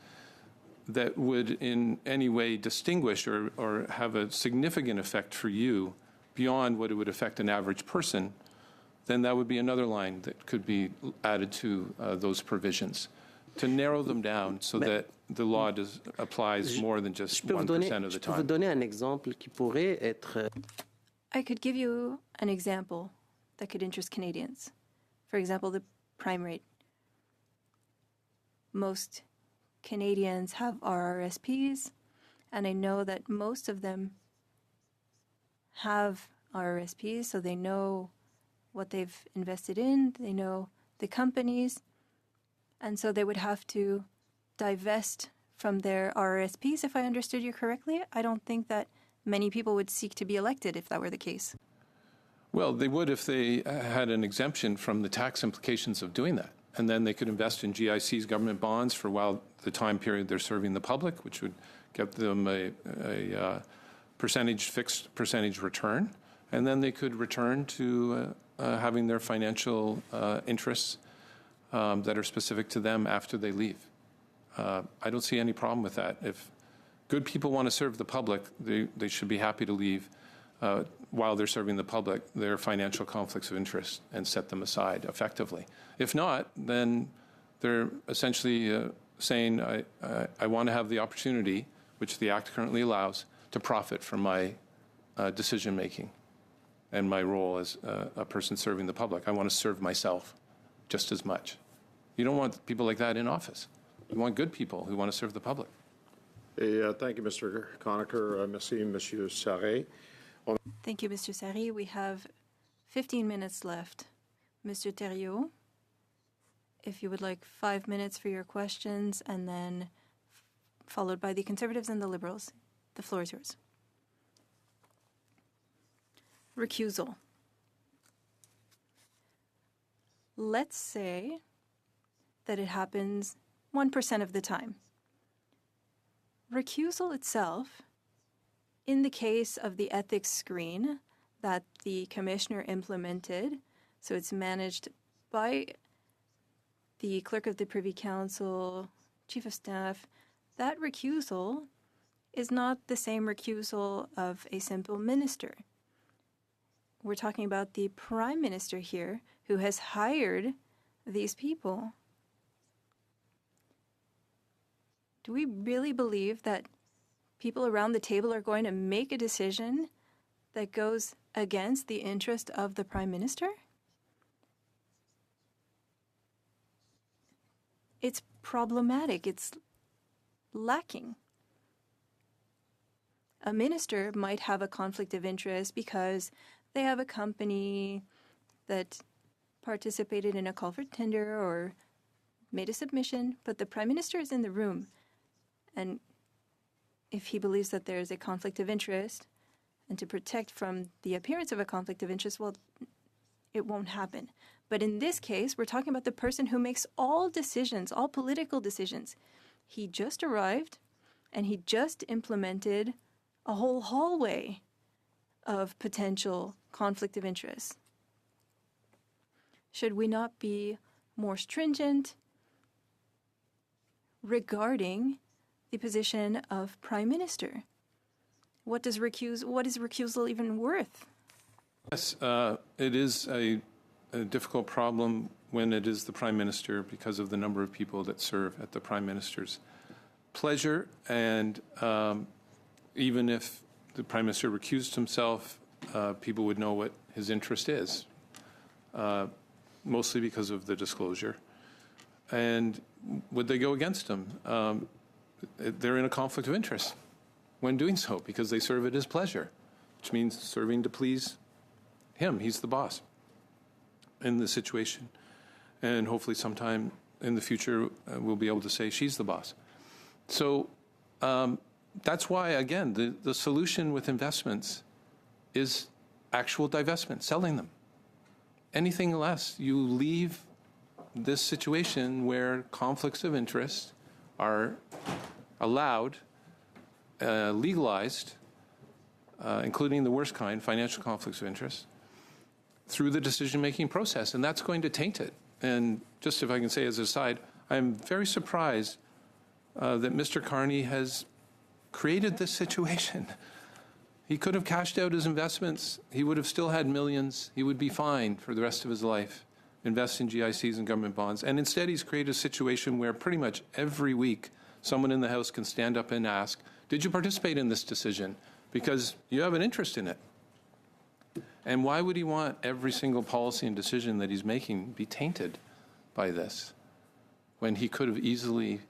that would in any way distinguish or have a significant effect for you beyond what it would affect an average person, then that would be another line that could be added to those provisions to narrow them down so that the law applies more than just 1% of the time. Je peux vous donner un exemple qui pourrait être... I could give you an example that could interest Canadians. For example, the prime rate. Most Canadians have RRSPs, and I know that most of them have RRSPs, so they know what they've invested in, they know the companies, and so they would have to divest from their RRSPs, if I understood you correctly. I don't think that many people would seek to be elected if that were the case. Well, they would if they had an exemption from the tax implications of doing that. And then they could invest in GICs, government bonds, for while the time period they're serving the public, which would give them a fixed percentage return. And then they could return to having their financial interests that are specific to them after they leave. I don't see any problem with that. If good people want to serve the public, they should be happy to leave while they're serving the public their financial conflicts of interest and set them aside effectively. If not, then they're essentially saying, I want to have the opportunity, which the Act currently allows, to profit from my decision-making and my role as a person serving the public. I want to serve myself just as much. You don't want people like that in office. You want good people who want to serve the public. Thank you, Mr. Conacher. Merci, Monsieur Sarret. Thank you, Mr. Sari. We have 15 minutes left. Mr. Thériault, if you would like 5 minutes for your questions, and then followed by the Conservatives and the Liberals. The floor is yours. Recusal. Let's say that it happens 1% of the time. Recusal itself, in the case of the ethics screen that the commissioner implemented, so it's managed by the clerk of the Privy Council, chief of staff, that recusal is not the same recusal of a simple minister. We're talking about the prime minister here who has hired these people. Do we really believe that people around the table are going to make a decision that goes against the interest of the prime minister? It's problematic. It's lacking. A minister might have a conflict of interest because they have a company that participated in a call for tender or made a submission, but the Prime Minister is in the room. And if he believes that there is a conflict of interest, and to protect from the appearance of a conflict of interest, well, it won't happen. But in this case, we're talking about the person who makes all decisions, all political decisions. He just arrived, and he just implemented a whole hallway of potential conflict of interest. Should we not be more stringent regarding the position of Prime Minister? What is recusal even worth? Yes, it is a difficult problem when it is the Prime Minister because of the number of people that serve at the Prime Minister's pleasure. And even if the Prime Minister recused himself, people would know what his interest is, mostly because of the disclosure. And would they go against him? They're in a conflict of interest when doing so because they serve at his pleasure, which means serving to please him. He's the boss in the situation. And hopefully sometime in the future, we'll be able to say she's the boss. So that's why, again, the solution with investments is actual divestment, selling them. Anything less, you leave this situation where conflicts of interest are allowed, legalized, including the worst kind, financial conflicts of interest, through the decision-making process, and that's going to taint it. And just if I can say as an aside, I'm very surprised that Mr. Carney has created this situation. He could have cashed out his investments. He would have still had millions. He would be fine for the rest of his life, invest in GICs and government bonds. And instead, he's created a situation where pretty much every week, someone in the House can stand up and ask, did you participate in this decision? Because you have an interest in it. And why would he want every single policy and decision that he's making be tainted by this when he could have easily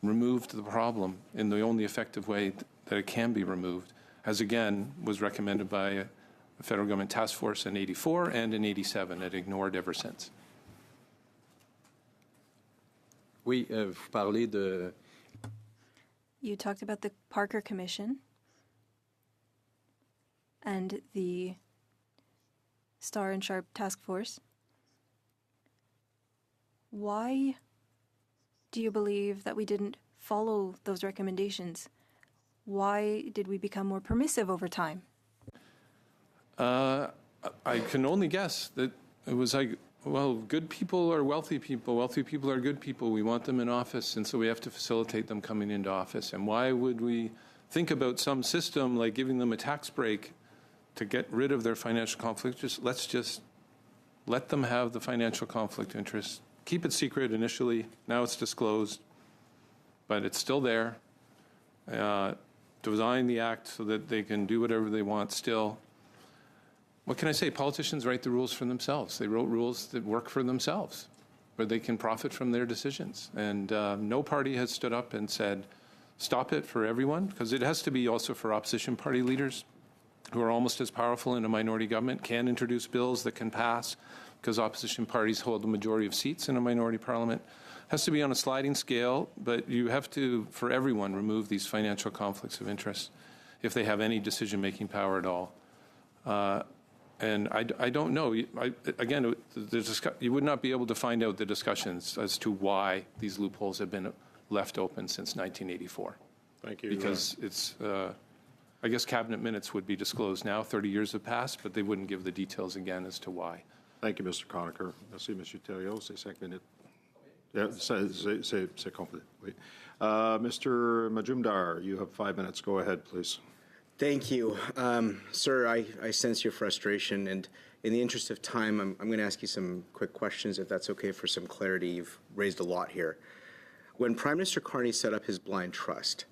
removed the problem in the only effective way that it can be removed, as again was recommended by a federal government task force in '84 and in '87, and ignored ever since. Oui, vous parlez de... You talked about the Parker Commission and the Star and Sharp Task Force. Why do you believe that we didn't follow those recommendations? Why did we become more permissive over time? I can only guess that it was like, well, good people are wealthy people. Wealthy people are good people. We want them in office, and so we have to facilitate them coming into office. And why would we think about some system like giving them a tax break to get rid of their financial conflict? Let's just let them have the financial conflict interest. Keep it secret initially. Now it's disclosed, but it's still there. Design the act so that they can do whatever they want still. What can I say? Politicians write the rules for themselves. They wrote rules that work for themselves, where they can profit from their decisions. And no party has stood up and said, stop it for everyone, because it has to be also for opposition party leaders who are almost as powerful in a minority government, can introduce bills that can pass, because opposition parties hold the majority of seats in a minority parliament. It has to be on a sliding scale, but you have to, for everyone, remove these financial conflicts of interest if they have any decision-making power at all. And I don't know. Again, you would not be able to find out the discussions as to why these loopholes have been left open since 1984. Thank you. Because it's, I guess cabinet minutes would be disclosed now. 30 years have passed, but they wouldn't give the details again as to why. Thank you, Mr. Conacher. Merci, M. Thériault. C'est 5 minutes. Yeah, c'est complet. Oui. Mr. Majumdar, you have 5 minutes. Go ahead, please. Thank you. Sir, I sense your frustration, and in the interest of time, I'm going to ask you some quick questions, if that's okay, for some clarity. You've raised a lot here. When Prime Minister Carney set up his blind trust,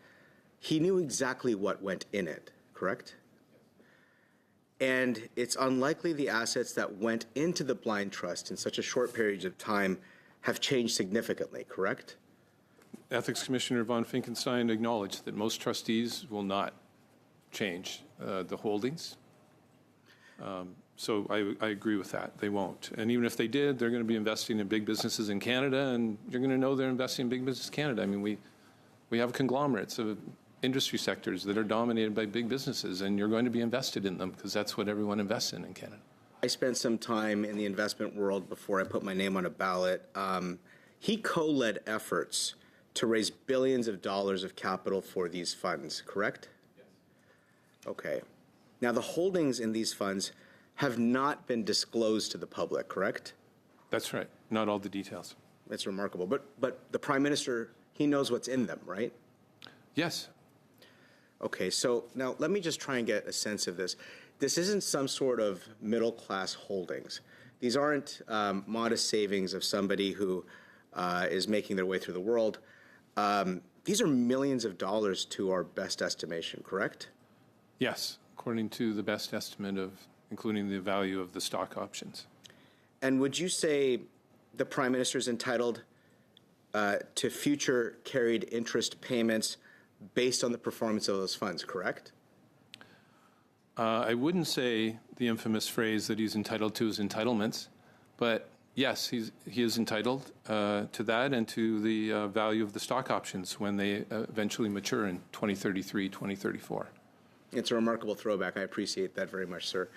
he knew exactly what went in it, correct? And it's unlikely the assets that went into the blind trust in such a short period of time have changed significantly, correct? Ethics Commissioner von Finkenstein acknowledged that most trustees will not change the holdings. So I agree with that. They won't. And even if they did, they're going to be investing in big businesses in Canada, and you're going to know they're investing in big business Canada. I mean, we have conglomerates of industry sectors that are dominated by big businesses, and you're going to be invested in them because that's what everyone invests in Canada. I spent some time in the investment world before I put my name on a ballot. He co-led efforts to raise billions of dollars of capital for these funds, correct? Yes. Okay. Now, the holdings in these funds have not been disclosed to the public, correct? That's right. Not all the details. That's remarkable. But the Prime Minister, he knows what's in them, right? Yes. Okay, so now let me just try and get a sense of this. This isn't some sort of middle-class holdings. These aren't modest savings of somebody who is making their way through the world. These are millions of dollars to our best estimation, correct? Yes, according to the best estimate of including the value of the stock options. And would you say the Prime Minister is entitled to future carried interest payments based on the performance of those funds, correct? I wouldn't say the infamous phrase that he's entitled to his entitlements, but yes, he is entitled to that and to the value of the stock options when they eventually mature in 2033, 2034. It's a remarkable throwback. I appreciate that very much, sir.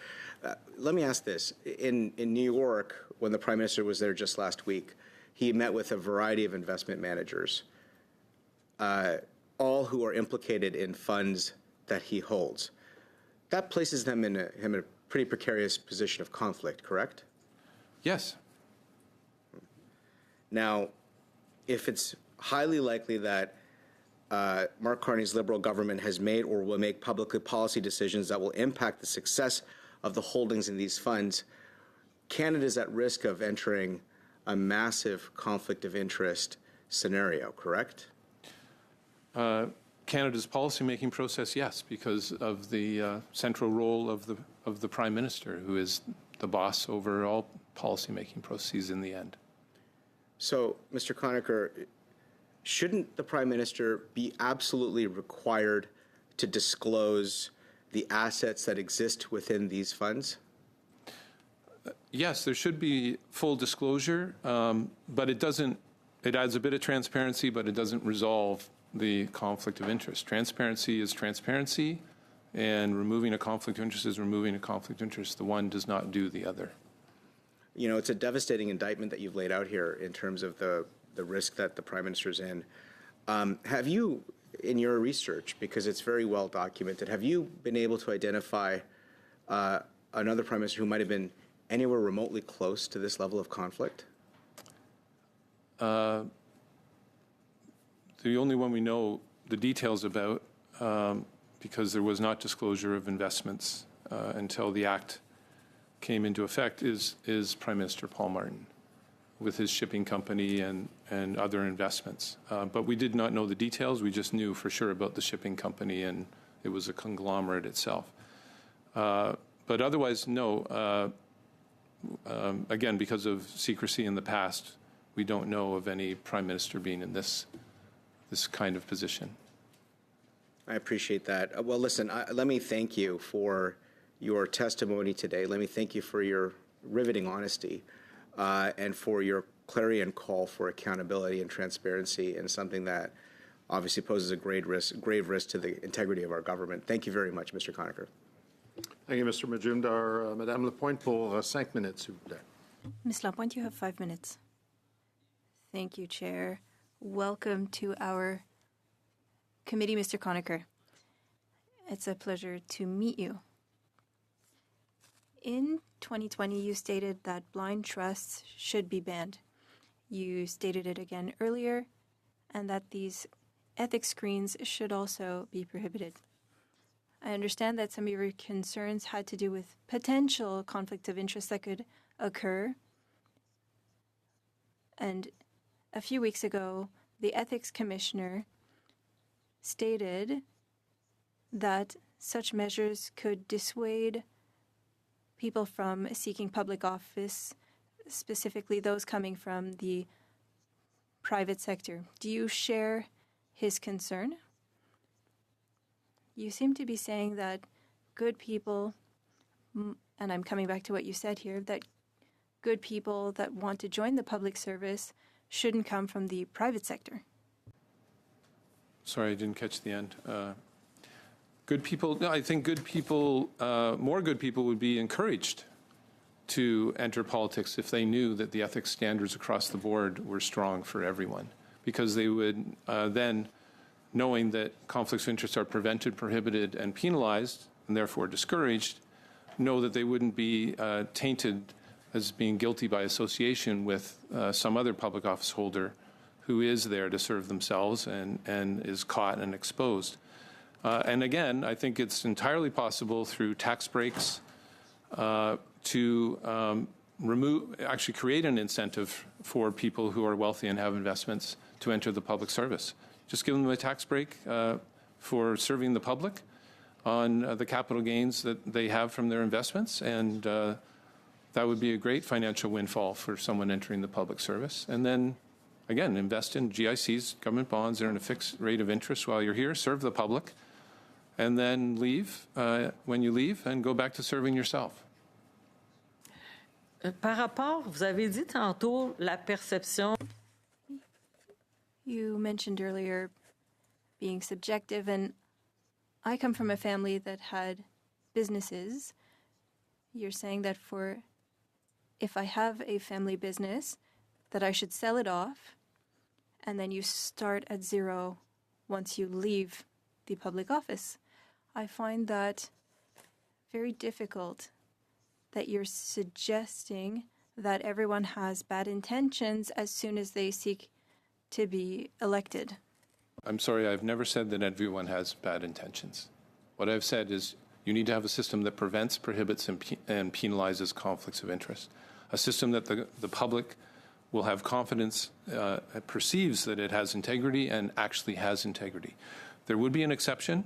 Let me ask this. In New York, when the Prime Minister was there just last week, he met with a variety of investment managers, all who are implicated in funds that he holds. That places him in a pretty precarious position of conflict, correct? Yes. Now, if it's highly likely that Mark Carney's Liberal government has made or will make publicly policy decisions that will impact the success of the holdings in these funds, Canada is at risk of entering a massive conflict of interest scenario, correct? Canada's policymaking process, yes, because of the central role of the Prime Minister, who is the boss over all policymaking processes in the end. So, Mr. Conacher, shouldn't the Prime Minister be absolutely required to disclose the assets that exist within these funds? Yes, there should be full disclosure, but it doesn't. It adds a bit of transparency, but it doesn't resolve the conflict of interest. Transparency is transparency, and removing a conflict of interest is removing a conflict of interest. The one does not do the other. You know, it's a devastating indictment that you've laid out here in terms of the risk that the Prime Minister's in. Have you, in your research, because it's very well documented, have you been able to identify another Prime Minister who might have been anywhere remotely close to this level of conflict? The only one we know the details about, because there was not disclosure of investments until the Act came into effect, is Prime Minister Paul Martin with his shipping company and other investments. But we did not know the details. We just knew for sure about the shipping company, and it was a conglomerate itself. But otherwise, no. Again, because of secrecy in the past, we don't know of any Prime Minister being in this kind of position. I appreciate that. Well, listen, let me thank you for your testimony today. Let me thank you for your riveting honesty and for your clarion call for accountability and transparency, and something that obviously poses a grave risk to the integrity of our government. Thank you very much, Mr. Conacher. Thank you, Mr. Majumdar. Madame Lapointe, pour 5 minutes, s'il vous plaît. Ms. Lapointe, you have 5 minutes. Thank you, Chair. Welcome to our committee, Mr. Conacher. It's a pleasure to meet you. In 2020, you stated that blind trusts should be banned. You stated it again earlier, and that these ethics screens should also be prohibited. I understand that some of your concerns had to do with potential conflict of interest that could occur. And a few weeks ago, the Ethics Commissioner stated that such measures could dissuade people from seeking public office, specifically those coming from the private sector. Do you share his concern? You seem to be saying that good people, and I'm coming back to what you said here, that good people that want to join the public service shouldn't come from the private sector. Sorry, I didn't catch the end. Good people, no, I think good people, more good people would be encouraged to enter politics if they knew that the ethics standards across the board were strong for everyone, because they would then, knowing that conflicts of interest are prevented, prohibited, and penalized, and therefore discouraged, know that they wouldn't be tainted as being guilty by association with some other public office holder who is there to serve themselves and is caught and exposed. And again, I think it's entirely possible through tax breaks to actually create an incentive for people who are wealthy and have investments to enter the public service. Just give them a tax break for serving the public on the capital gains that they have from their investments, and that would be a great financial windfall for someone entering the public service. And then, again, invest in GICs, government bonds, earn a fixed rate of interest while you're here, serve the public, and then leave when you leave and go back to serving yourself. Par rapport, vous avez dit tantôt la perception. You mentioned earlier being subjective, and I come from a family that had businesses. You're saying that if I have a family business, that I should sell it off, and then you start at zero once you leave the public office. I find that very difficult, that you're suggesting that everyone has bad intentions as soon as they seek to be elected. I'm sorry, I've never said that everyone has bad intentions. What I've said is you need to have a system that prevents, prohibits, and penalizes conflicts of interest. A system that the public will have confidence, perceives that it has integrity and actually has integrity. There would be an exception.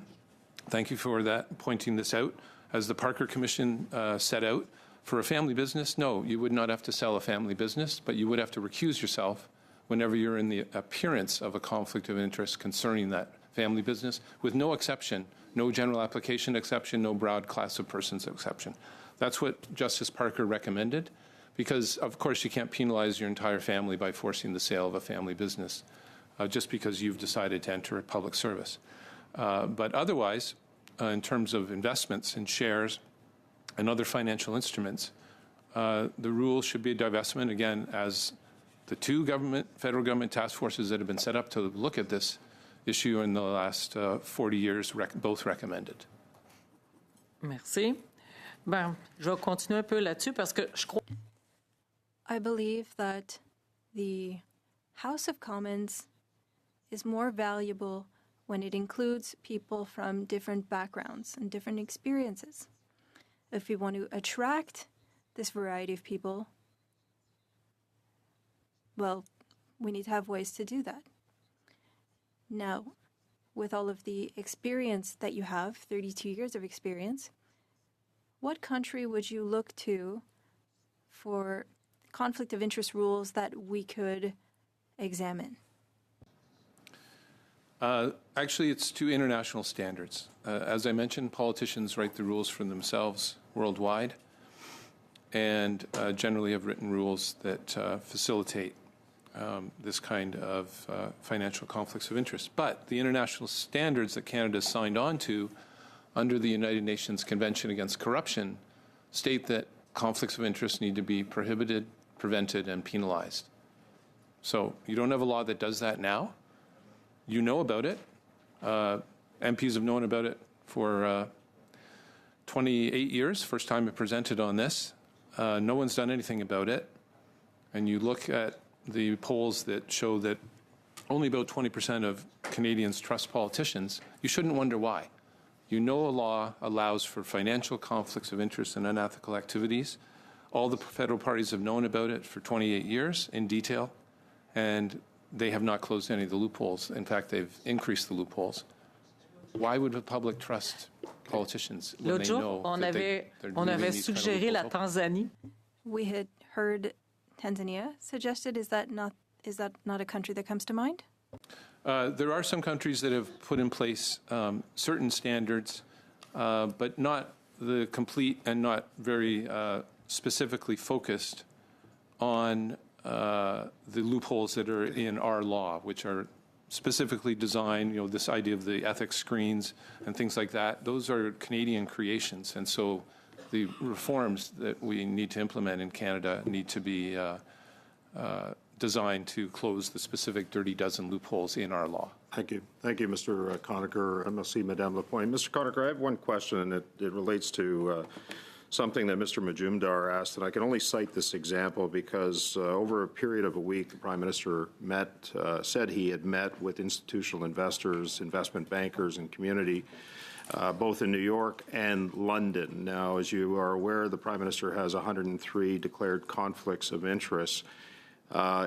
Thank you for that, pointing this out. As the Parker Commission set out, for a family business, no, you would not have to sell a family business, but you would have to recuse yourself whenever you're in the appearance of a conflict of interest concerning that family business, with no exception, no general application exception, no broad class of persons exception. That's what Justice Parker recommended, because, of course, you can't penalize your entire family by forcing the sale of a family business just because you've decided to enter a public service. But otherwise, in terms of investments in shares and other financial instruments, the rule should be a divestment, again, as the two federal government task forces that have been set up to look at this issue in the last 40 years both recommended. Merci. Ben, je vais continuer un peu là-dessus parce que je crois. I believe that the House of Commons is more valuable when it includes people from different backgrounds and different experiences. If we want to attract this variety of people, well, we need to have ways to do that. Now, with all of the experience that you have, 32 years of experience, what country would you look to for conflict of interest rules that we could examine? Actually, it's to international standards. As I mentioned, politicians write the rules for themselves worldwide and generally have written rules that facilitate this kind of financial conflicts of interest. But the international standards that Canada signed on to under the United Nations Convention Against Corruption state that conflicts of interest need to be prohibited, prevented, and penalized. So you don't have a law that does that now. You know about it. MPs have known about it for 28 years, first time it presented on this. No one's done anything about it. And you look at the polls that show that only about 20% of Canadians trust politicians, you shouldn't wonder why. You know a law allows for financial conflicts of interest and unethical activities. All the federal parties have known about it for 28 years in detail, and they have not closed any of the loopholes. In fact, they've increased the loopholes. Why would the public trust politicians when L'autre they jour, know on that avait they're leaving these suggéré kind la of loopholes? Tanzanie. We had heard Tanzania suggested. Is that not is that not a country that comes to mind? There are some countries that have put in place certain standards, but not the complete and not very specifically focused on the loopholes that are in our law, which are specifically designed, this idea of the ethics screens and things like that. Those are Canadian creations. And so the reforms that we need to implement in Canada need to be designed to close the specific dirty dozen loopholes in our law. Thank you. Thank you, Mr. Conacher. Merci, Madame Lapointe. Mr. Conacher, I have one question, and it relates to something that Mr. Majumdar asked, and I can only cite this example because over a period of a week, the Prime Minister said he had met with institutional investors, investment bankers, and community, both in New York and London. Now, as you are aware, the Prime Minister has 103 declared conflicts of interest.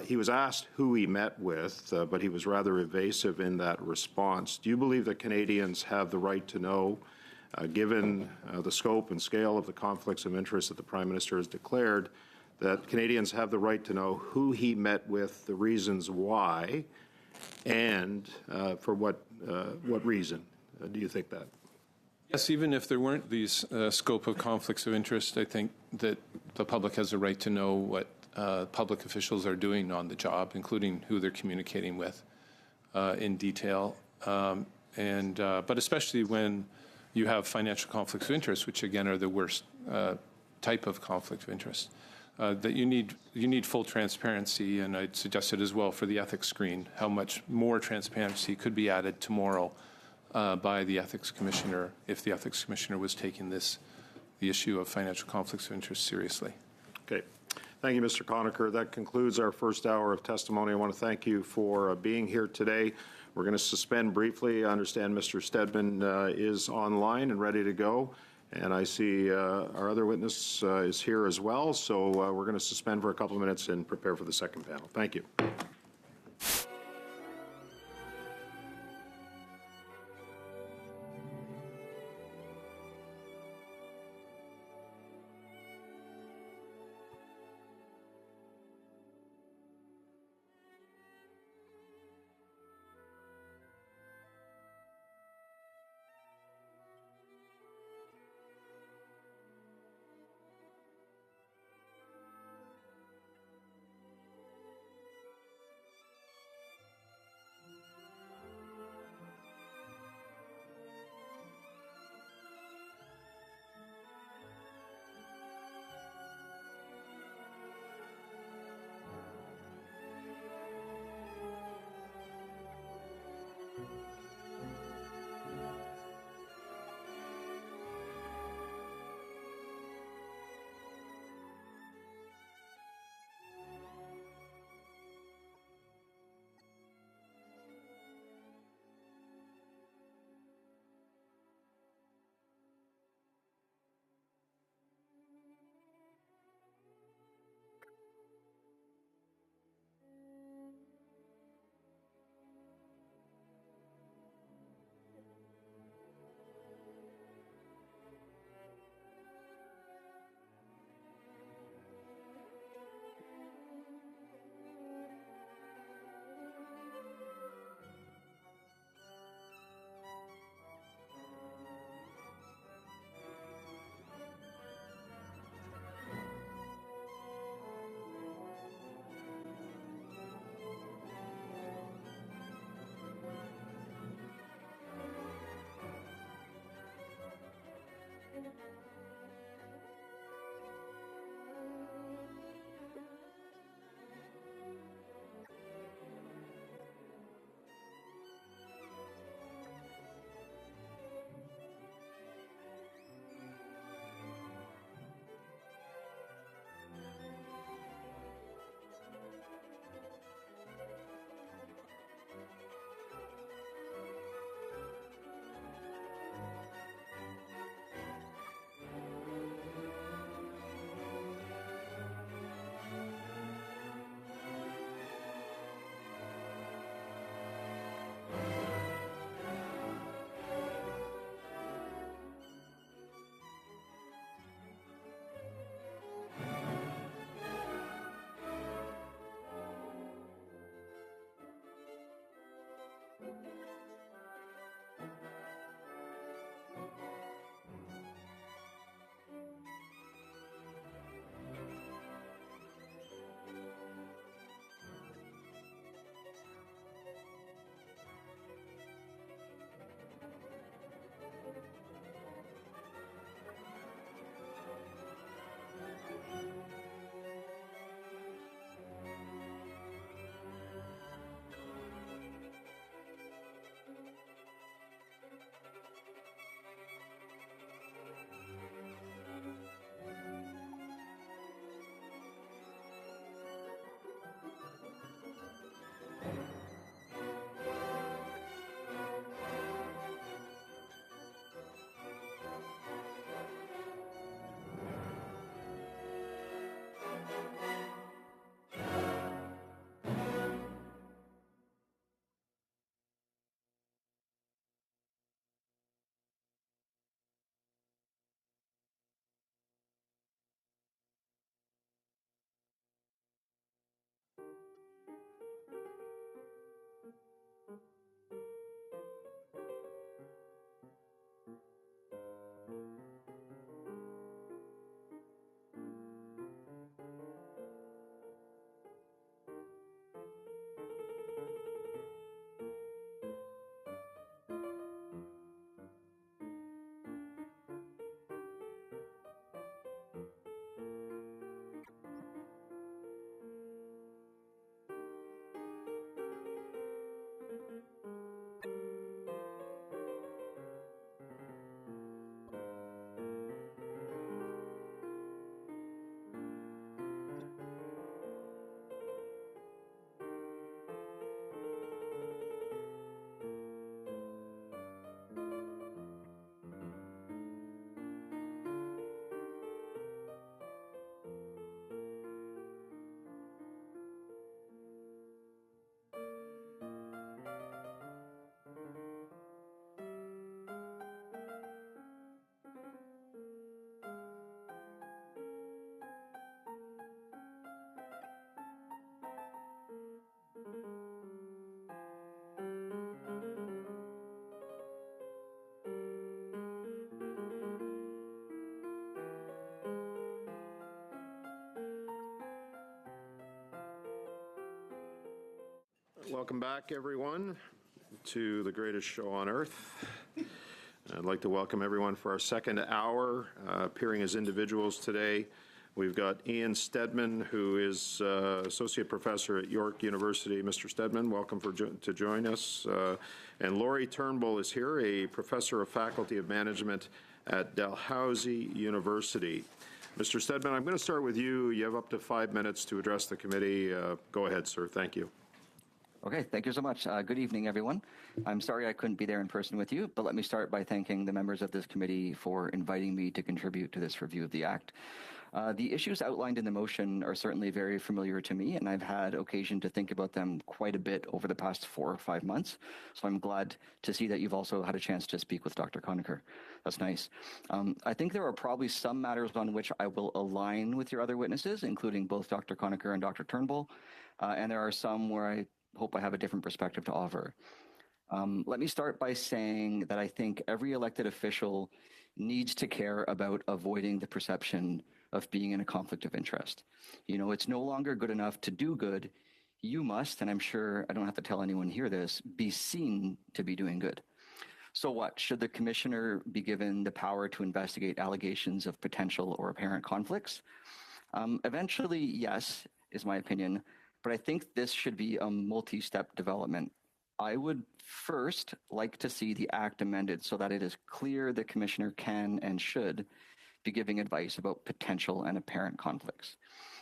He was asked who he met with, but he was rather evasive in that response. Do you believe that Canadians have the right to know, given the scope and scale of the conflicts of interest that the Prime Minister has declared, that Canadians have the right to know who he met with, the reasons why, and for what reason? Do you think that? Yes, even if there weren't these scope of conflicts of interest, I think that the public has a right to know what public officials are doing on the job, including who they're communicating with in detail. But especially when you have financial conflicts of interest, which again are the worst type of conflict of interest, that you need full transparency. And I'd suggest it as well for the ethics screen, how much more transparency could be added tomorrow by the ethics commissioner if the ethics commissioner was taking the issue of financial conflicts of interest seriously. Okay. Thank you, Mr. Conacher. That concludes our first hour of testimony. I want to thank you for being here today. We're going to suspend briefly. I understand Mr. Stedman is online and ready to go. And I see our other witness is here as well. So we're going to suspend for a couple of minutes and prepare for the second panel. Thank you. Welcome back, everyone, to the greatest show on earth. I'd like to welcome everyone for our second hour, appearing as individuals today. We've got Ian Stedman, who is Associate Professor at York University. Mr. Stedman, welcome to join us. And Laurie Turnbull is here, a Professor of Faculty of Management at Dalhousie University. Mr. Stedman, I'm going to start with you. You have up to 5 minutes to address the committee. Go ahead, sir. Thank you. Okay, thank you so much. Good evening, everyone. I'm sorry I couldn't be there in person with you, but let me start by thanking the members of this committee for inviting me to contribute to this review of the Act. The issues outlined in the motion are certainly very familiar to me, and I've had occasion to think about them quite a bit over the past 4 or 5 months. So I'm glad to see that you've also had a chance to speak with Dr. Conacher. That's nice. I think there are probably some matters on which I will align with your other witnesses, including both Dr. Conacher and Dr. Turnbull, and there are some where I hope I have a different perspective to offer. Let me start by saying that I think every elected official needs to care about avoiding the perception of being in a conflict of interest. You know, it's no longer good enough to do good. You must, and I'm sure I don't have to tell anyone here this, be seen to be doing good. So what? Should the commissioner be given the power to investigate allegations of potential or apparent conflicts? Eventually, yes, is my opinion. But I think this should be a multi-step development. I would first like to see the Act amended so that it is clear the Commissioner can and should be giving advice about potential and apparent conflicts.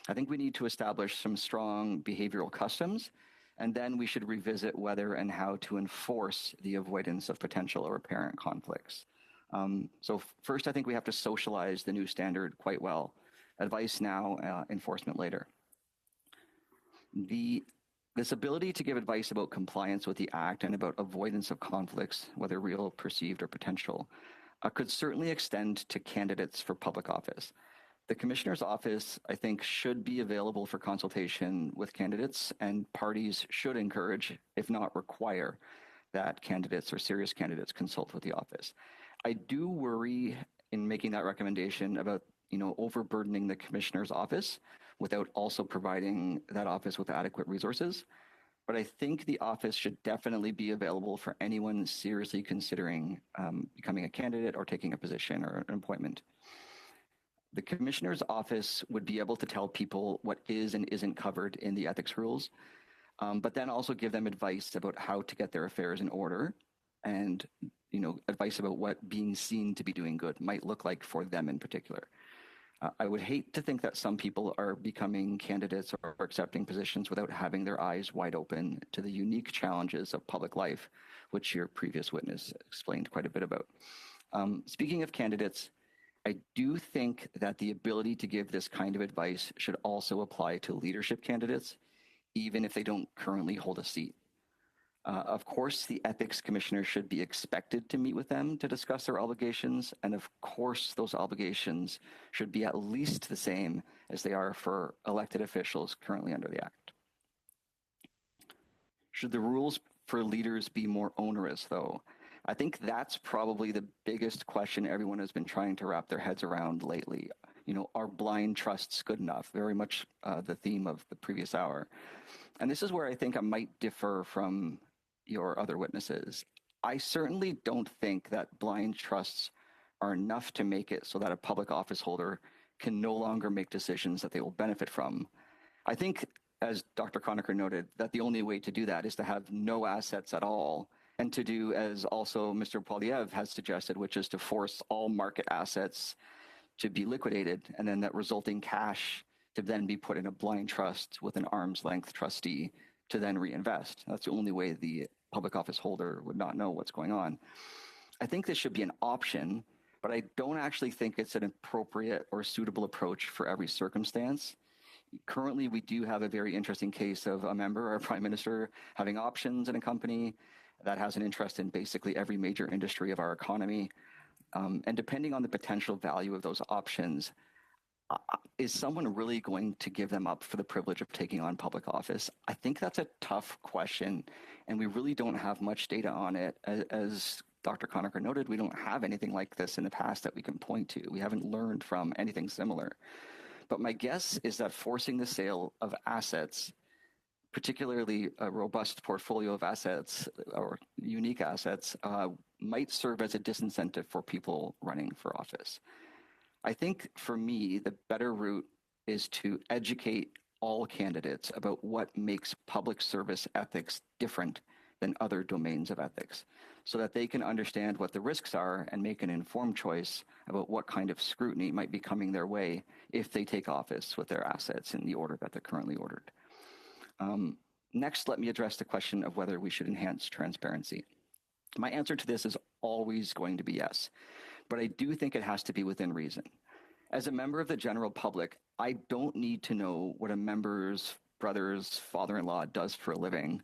I think we need to establish some strong behavioral customs, and then we should revisit whether and how to enforce the avoidance of potential or apparent conflicts. So first, I think we have to socialize the new standard quite well. Advice now, enforcement later. This ability to give advice about compliance with the Act and about avoidance of conflicts, whether real, perceived, or potential, could certainly extend to candidates for public office. The Commissioner's office, I think, should be available for consultation with candidates, and parties should encourage, if not require, that candidates or serious candidates consult with the office. I do worry in making that recommendation about overburdening the Commissioner's office without also providing that office with adequate resources. But I think the office should definitely be available for anyone seriously considering becoming a candidate or taking a position or an appointment. The Commissioner's office would be able to tell people what is and isn't covered in the ethics rules, but then also give them advice about how to get their affairs in order and advice about what being seen to be doing good might look like for them in particular. I would hate to think that some people are becoming candidates or accepting positions without having their eyes wide open to the unique challenges of public life, which your previous witness explained quite a bit about. Speaking of candidates, I do think that the ability to give this kind of advice should also apply to leadership candidates, even if they don't currently hold a seat. Of course, the ethics commissioner should be expected to meet with them to discuss their obligations, and of course, those obligations should be at least the same as they are for elected officials currently under the Act. Should the rules for leaders be more onerous, though? I think that's probably the biggest question everyone has been trying to wrap their heads around lately. Are blind trusts good enough? Very much the theme of the previous hour. And this is where I think I might differ from your other witnesses. I certainly don't think that blind trusts are enough to make it so that a public office holder can no longer make decisions that they will benefit from. I think, as Dr. Conacher noted, that the only way to do that is to have no assets at all, and to do, as also Mr. Poilievre has suggested, which is to force all market assets to be liquidated, and then that resulting cash to then be put in a blind trust with an arm's length trustee to then reinvest. That's the only way the public office holder would not know what's going on. I think this should be an option, but I don't actually think it's an appropriate or suitable approach for every circumstance. Currently, we do have a very interesting case of a member, our prime minister, having options in a company that has an interest in basically every major industry of our economy. And depending on the potential value of those options, is someone really going to give them up for the privilege of taking on public office? I think that's a tough question, and we really don't have much data on it. As Dr. Conacher noted, we don't have anything like this in the past that we can point to. We haven't learned from anything similar. But my guess is that forcing the sale of assets, particularly a robust portfolio of assets or unique assets, might serve as a disincentive for people running for office. I think for me, the better route is to educate all candidates about what makes public service ethics different than other domains of ethics, so that they can understand what the risks are and make an informed choice about what kind of scrutiny might be coming their way if they take office with their assets in the order that they're currently ordered. Next, let me address the question of whether we should enhance transparency. My answer to this is always going to be yes, but I do think it has to be within reason. As a member of the general public, I don't need to know what a member's brother's father-in-law does for a living,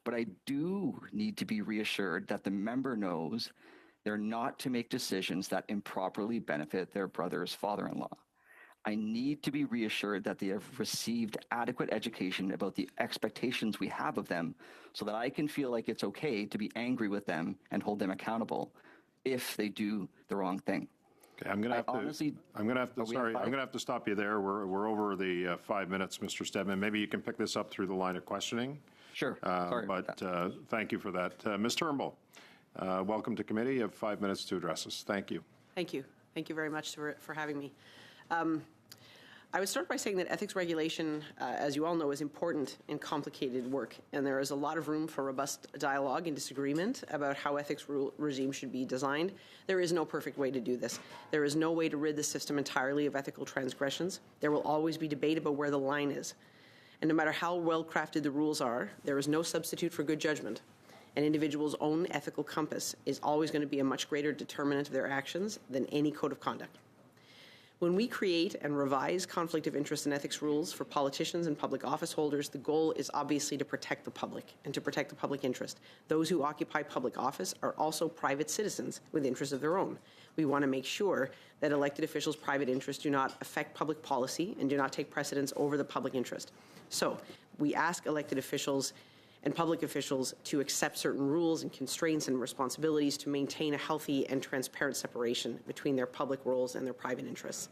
but I do need to be reassured that the member knows they're not to make decisions that improperly benefit their brother's father-in-law. I need to be reassured that they have received adequate education about the expectations we have of them so that I can feel like it's okay to be angry with them and hold them accountable if they do the wrong thing. Okay, I'm going to have to stop you there. We're over the 5 minutes, Mr. Stedman. Maybe you can pick this up through the line of questioning. Sure. Sorry but thank you for that. Ms. Turnbull, welcome to committee. You have 5 minutes to address us. Thank you. Thank you. Thank you very much for having me. I would start by saying that ethics regulation, as you all know, is important and complicated work, and there is a lot of room for robust dialogue and disagreement about how ethics regime should be designed. There is no perfect way to do this. There is no way to rid the system entirely of ethical transgressions. There will always be debate about where the line is. And no matter how well-crafted the rules are, there is no substitute for good judgment. An individual's own ethical compass is always going to be a much greater determinant of their actions than any code of conduct. When we create and revise conflict of interest and ethics rules for politicians and public office holders, the goal is obviously to protect the public and to protect the public interest. Those who occupy public office are also private citizens with interests of their own. We want to make sure that elected officials' private interests do not affect public policy and do not take precedence over the public interest. So we ask elected officials and public officials to accept certain rules and constraints and responsibilities to maintain a healthy and transparent separation between their public roles and their private interests.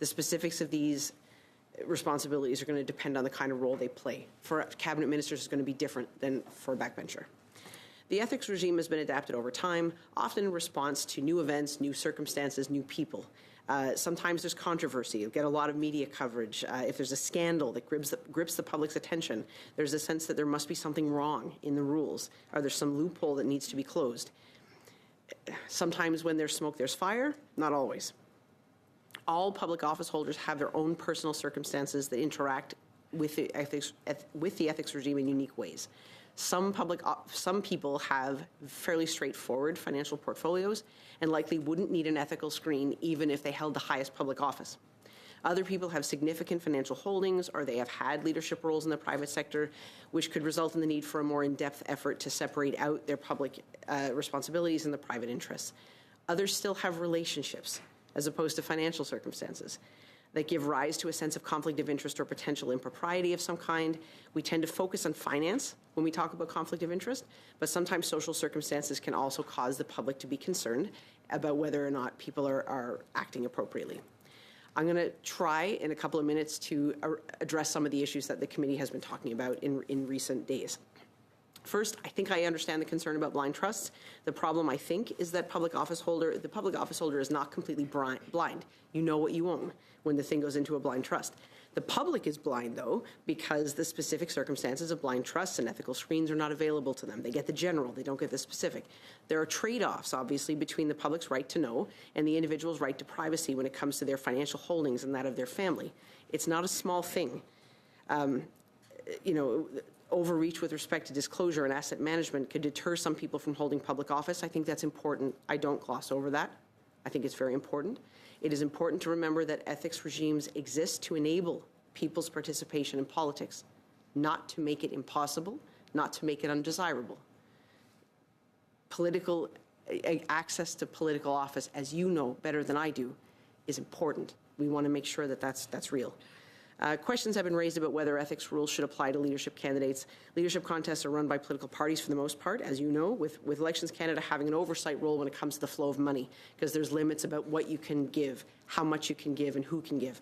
The specifics of these responsibilities are going to depend on the kind of role they play. For cabinet ministers, it's going to be different than for a backbencher. The ethics regime has been adapted over time, often in response to new events, new circumstances, new people. Sometimes there's controversy. You'll get a lot of media coverage. If there's a scandal that grips the public's attention, there's a sense that there must be something wrong in the rules, or there's some loophole that needs to be closed. Sometimes when there's smoke, there's fire. Not always. All public office holders have their own personal circumstances that interact with the ethics regime in unique ways. Some people have fairly straightforward financial portfolios and likely wouldn't need an ethical screen even if they held the highest public office. Other people have significant financial holdings, or they have had leadership roles in the private sector, which could result in the need for a more in-depth effort to separate out their public responsibilities and the private interests. Others still have relationships as opposed to financial circumstances that give rise to a sense of conflict of interest or potential impropriety of some kind. We tend to focus on finance when we talk about conflict of interest, but sometimes social circumstances can also cause the public to be concerned about whether or not people are acting appropriately. I'm going to try in a couple of minutes to address some of the issues that the committee has been talking about in recent days. First, I think I understand the concern about blind trusts. The problem, I think, is that the public office holder is not completely blind. You know what you own when the thing goes into a blind trust. The public is blind, though, because the specific circumstances of blind trusts and ethical screens are not available to them. They get the general, they don't get the specific. There are trade-offs, obviously, between the public's right to know and the individual's right to privacy when it comes to their financial holdings and that of their family. It's not a small thing. Overreach with respect to disclosure and asset management could deter some people from holding public office. I think that's important. I don't gloss over that. I think it's very important. It is important to remember that ethics regimes exist to enable people's participation in politics, not to make it impossible, not to make it undesirable. Access to political office, as you know better than I do, is important. We want to make sure that that's real. Questions have been raised about whether ethics rules should apply to leadership candidates. Leadership contests are run by political parties for the most part, as you know, with Elections Canada having an oversight role when it comes to the flow of money, because there's limits about what you can give, how much you can give, and who can give.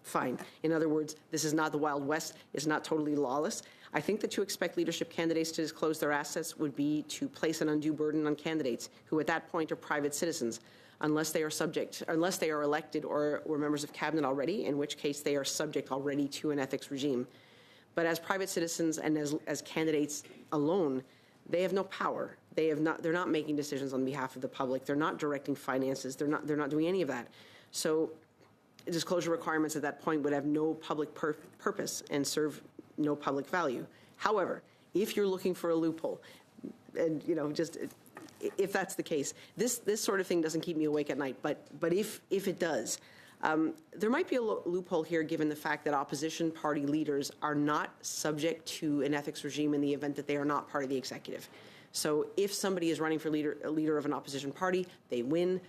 Fine. In other words, this is not the Wild West. It's not totally lawless. I think that to expect leadership candidates to disclose their assets would be to place an undue burden on candidates who at that point are private citizens, unless they are elected or members of cabinet already, in which case they are subject already to an ethics regime. But as private citizens and as candidates alone, they have no power. They're not making decisions on behalf of the public. They're not directing finances. They're not doing any of that. So disclosure requirements at that point would have no public purpose and serve no public value. However, if you're looking for a loophole, and just if that's the case, this sort of thing doesn't keep me awake at night. But if it does, there might be a loophole here, given the fact that opposition party leaders are not subject to an ethics regime in the event that they are not part of the executive. So if somebody is running for a leader of an opposition party, they win.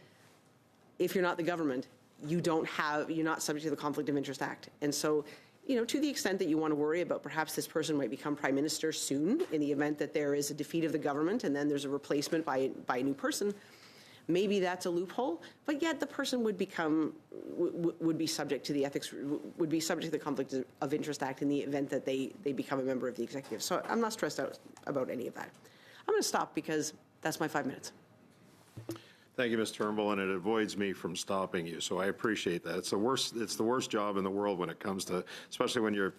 If you're not the government, you're not subject to the Conflict of Interest Act. And so, to the extent that you want to worry about perhaps this person might become prime minister soon in the event that there is a defeat of the government and then there's a replacement by a new person, maybe that's a loophole. But yet the person would be subject to the Conflict of Interest Act in the event that they become a member of the executive. So I'm not stressed out about any of that. I'm going to stop because that's my 5 minutes. Thank you, Ms. Turnbull, and it avoids me from stopping you, so I appreciate that. It's the worst job in the world when it comes to, especially when you're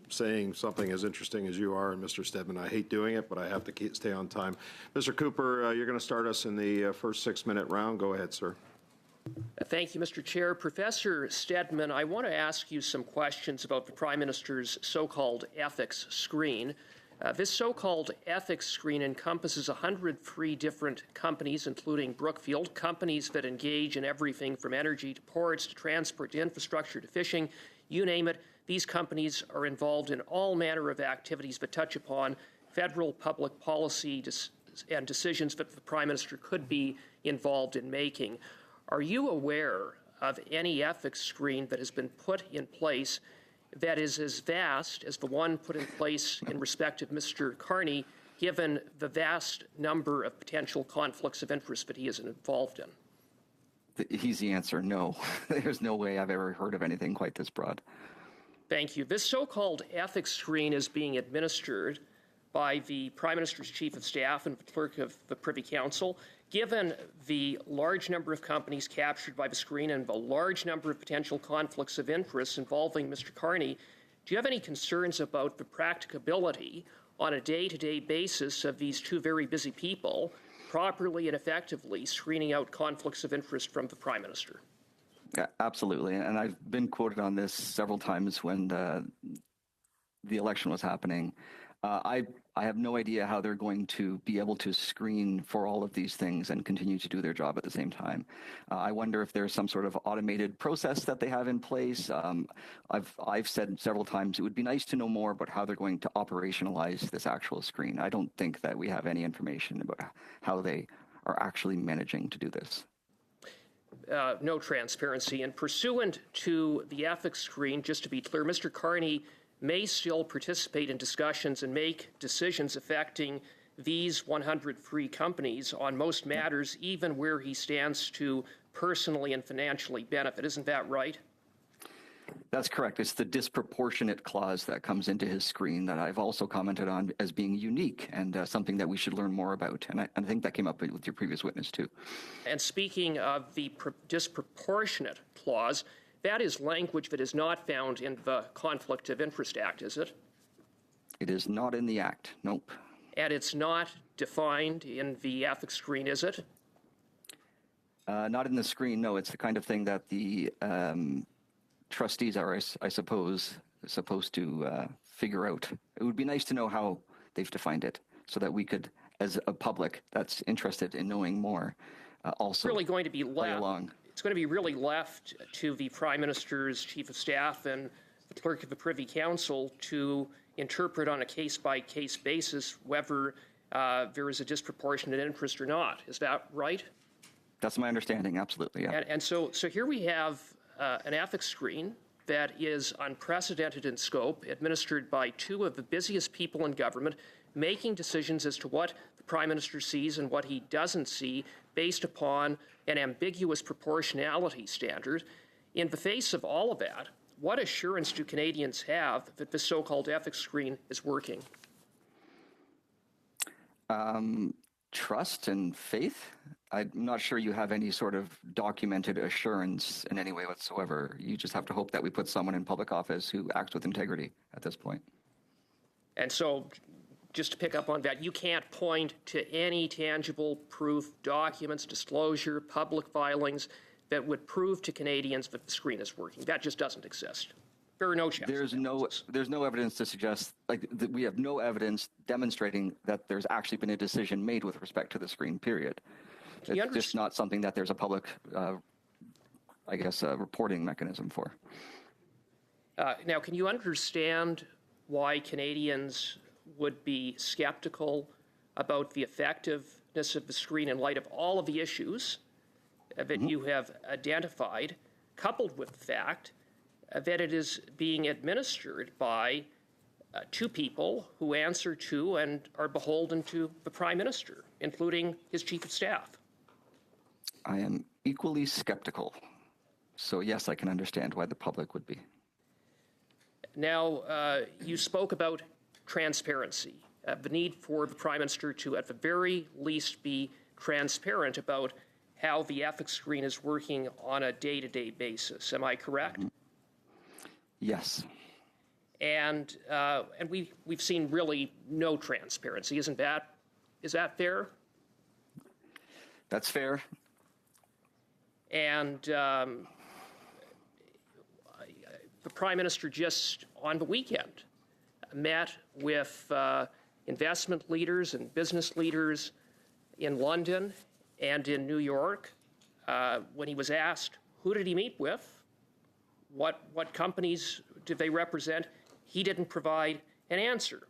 saying something as interesting as you are, and Mr. Stedman. I hate doing it, but I have to stay on time. Mr. Cooper, you're going to start us in the first 6-minute round. Go ahead, sir. Thank you, Mr. Chair. Professor Stedman, I want to ask you some questions about the Prime Minister's so-called ethics screen. This so-called ethics screen encompasses 103 different companies, including Brookfield, companies that engage in everything from energy to ports to transport to infrastructure to fishing, you name it. These companies are involved in all manner of activities that touch upon federal public policy and decisions that the Prime Minister could be involved in making. Are you aware of any ethics screen that has been put in place that is as vast as the one put in place in respect of Mr. Carney, given the vast number of potential conflicts of interest that he is involved in? The easy answer, no. There's no way I've ever heard of anything quite this broad. Thank you. This so-called ethics screen is being administered by the Prime Minister's Chief of Staff and the Clerk of the Privy Council. Given the large number of companies captured by the screen and the large number of potential conflicts of interest involving Mr. Carney, do you have any concerns about the practicability on a day-to-day basis of these two very busy people properly and effectively screening out conflicts of interest from the Prime Minister? Yeah, absolutely. And I've been quoted on this several times when the election was happening. I have no idea how they're going to be able to screen for all of these things and continue to do their job at the same time. I wonder if there's some sort of automated process that they have in place. I've said several times it would be nice to know more about how they're going to operationalize this actual screen. I don't think that we have any information about how they are actually managing to do this. No transparency. And pursuant to the ethics screen, just to be clear, Mr. Carney may still participate in discussions and make decisions affecting these 103 companies on most matters, even where he stands to personally and financially benefit. Isn't that right? That's correct. It's the disproportionate clause that comes into his screen that I've also commented on as being unique and something that we should learn more about. And I think that came up with your previous witness, too. And speaking of the disproportionate clause, that is language that is not found in the Conflict of Interest Act, is it? It is not in the Act, nope. And it's not defined in the ethics screen, is it? Not in the screen, no. It's the kind of thing that the trustees are, I suppose, supposed to figure out. It would be nice to know how they've defined it so that we could, as a public that's interested in knowing more, also really going to be play along. It's going to be really left to the Prime Minister's Chief of Staff and the Clerk of the Privy Council to interpret on a case-by-case basis whether there is a disproportionate interest or not. Is that right? That's my understanding, absolutely, yeah. And so here we have an ethics screen that is unprecedented in scope, administered by two of the busiest people in government, making decisions as to what the Prime Minister sees and what he doesn't see based upon an ambiguous proportionality standard. In the face of all of that, what assurance do Canadians have that this so-called ethics screen is working? Trust and faith. I'm not sure you have any sort of documented assurance in any way whatsoever. You just have to hope that we put someone in public office who acts with integrity at this point. And so, just to pick up on that, you can't point to any tangible proof, documents, disclosure, public filings that would prove to Canadians that the screen is working. That just doesn't exist. There are no chances. There's no evidence to suggest, we have no evidence demonstrating that there's actually been a decision made with respect to the screen, period. It's just not something that there's a public, reporting mechanism for. Now, can you understand why Canadians would be skeptical about the effectiveness of the screen in light of all of the issues that you have identified, coupled with the fact that it is being administered by two people who answer to and are beholden to the Prime Minister, including his Chief of Staff? I am equally skeptical. So yes, I can understand why the public would be. Now, you spoke about transparency, the need for the Prime Minister to, at the very least, be transparent about how the ethics screen is working on a day-to-day basis. Am I correct? Yes. And we've seen really no transparency. Is that fair? That's fair. And the Prime Minister just on the weekend met with investment leaders and business leaders in London and in New York. When he was asked, who did he meet with? What companies did they represent? He didn't provide an answer.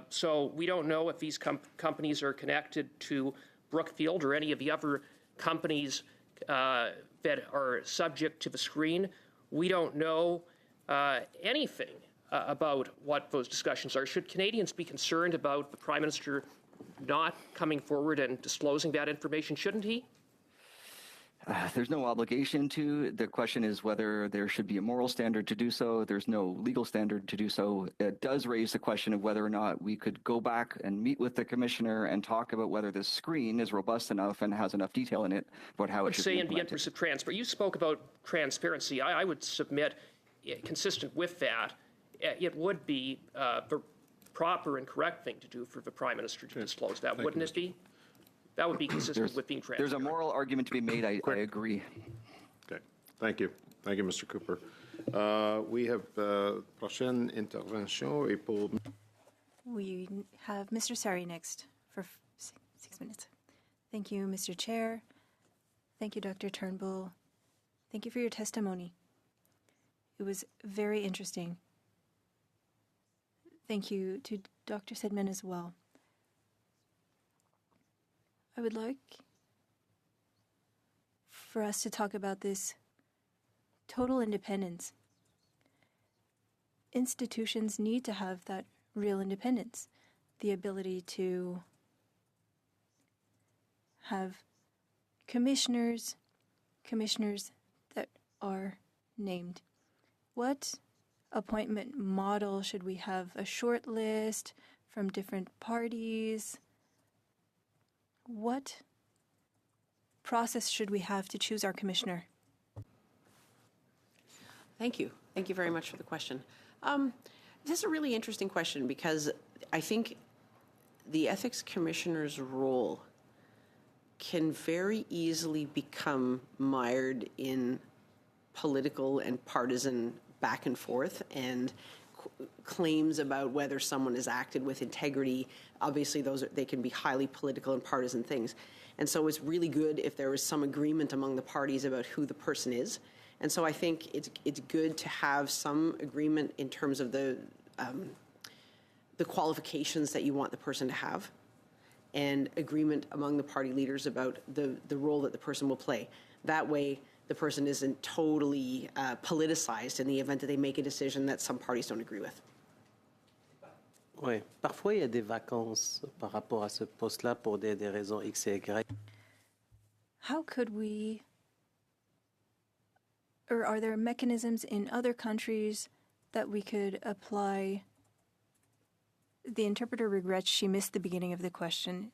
So we don't know if these companies are connected to Brookfield or any of the other companies that are subject to the screen. We don't know anything about what those discussions are. Should Canadians be concerned about the Prime Minister not coming forward and disclosing that information? Shouldn't he? There's no obligation to. The question is whether there should be a moral standard to do so. There's no legal standard to do so. It does raise the question of whether or not we could go back and meet with the commissioner and talk about whether this screen is robust enough and has enough detail in it about how it should be implemented. In the interest of transparency, you spoke about transparency. I would submit, consistent with that, it would be the proper and correct thing to do for the Prime Minister to disclose that, wouldn't it be? That would be consistent with being transparent. There's a moral argument to be made. I agree. Okay. Thank you. Thank you, Mr. Cooper. We have prochaine intervention. We have Mr. Sari next for 6 minutes. Thank you, Mr. Chair. Thank you, Dr. Turnbull. Thank you for your testimony. It was very interesting. Thank you to Dr. Sedman as well. I would like for us to talk about this total independence. Institutions need to have that real independence, the ability to have commissioners that are named. What appointment model should we have? A short list from different parties? What process should we have to choose our commissioner? Thank you. Thank you very much for the question. This is a really interesting question because I think the ethics commissioner's role can very easily become mired in political and partisan back and forth and claims about whether someone has acted with integrity. Obviously, they can be highly political and partisan things. And so it's really good if there is some agreement among the parties about who the person is. And so I think it's good to have some agreement in terms of the qualifications that you want the person to have, and agreement among the party leaders about the role that the person will play. That way, the person isn't totally politicized in the event that they make a decision that some parties don't agree with. Oui, parfois il y a des vacances par rapport à ce poste-là pour des raisons X et Y. How could we, or are there mechanisms in other countries that we could apply? The interpreter regrets she missed the beginning of the question.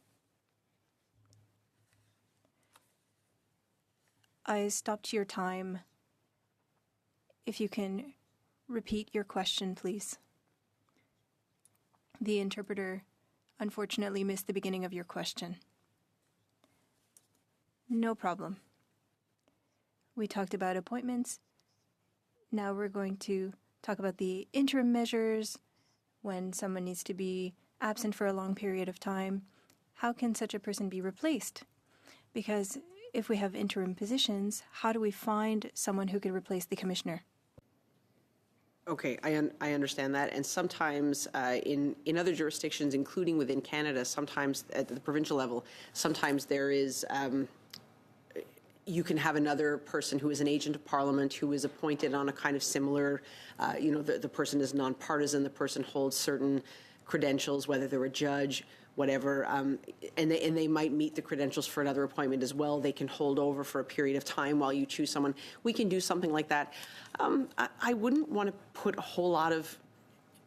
I stopped your time. If you can repeat your question, please. The interpreter unfortunately missed the beginning of your question. No problem. We talked about appointments. Now we're going to talk about the interim measures when someone needs to be absent for a long period of time. How can such a person be replaced? Because if we have interim positions, how do we find someone who can replace the commissioner? Okay, I understand that. And sometimes in other jurisdictions, including within Canada, sometimes at the provincial level, sometimes there is, you can have another person who is an agent of Parliament who is appointed on a kind of similar, the person is nonpartisan, the person holds certain credentials, whether they're a judge, whatever, and they might meet the credentials for another appointment as well. They can hold over for a period of time while you choose someone. We can do something like that. I wouldn't want to put a whole lot of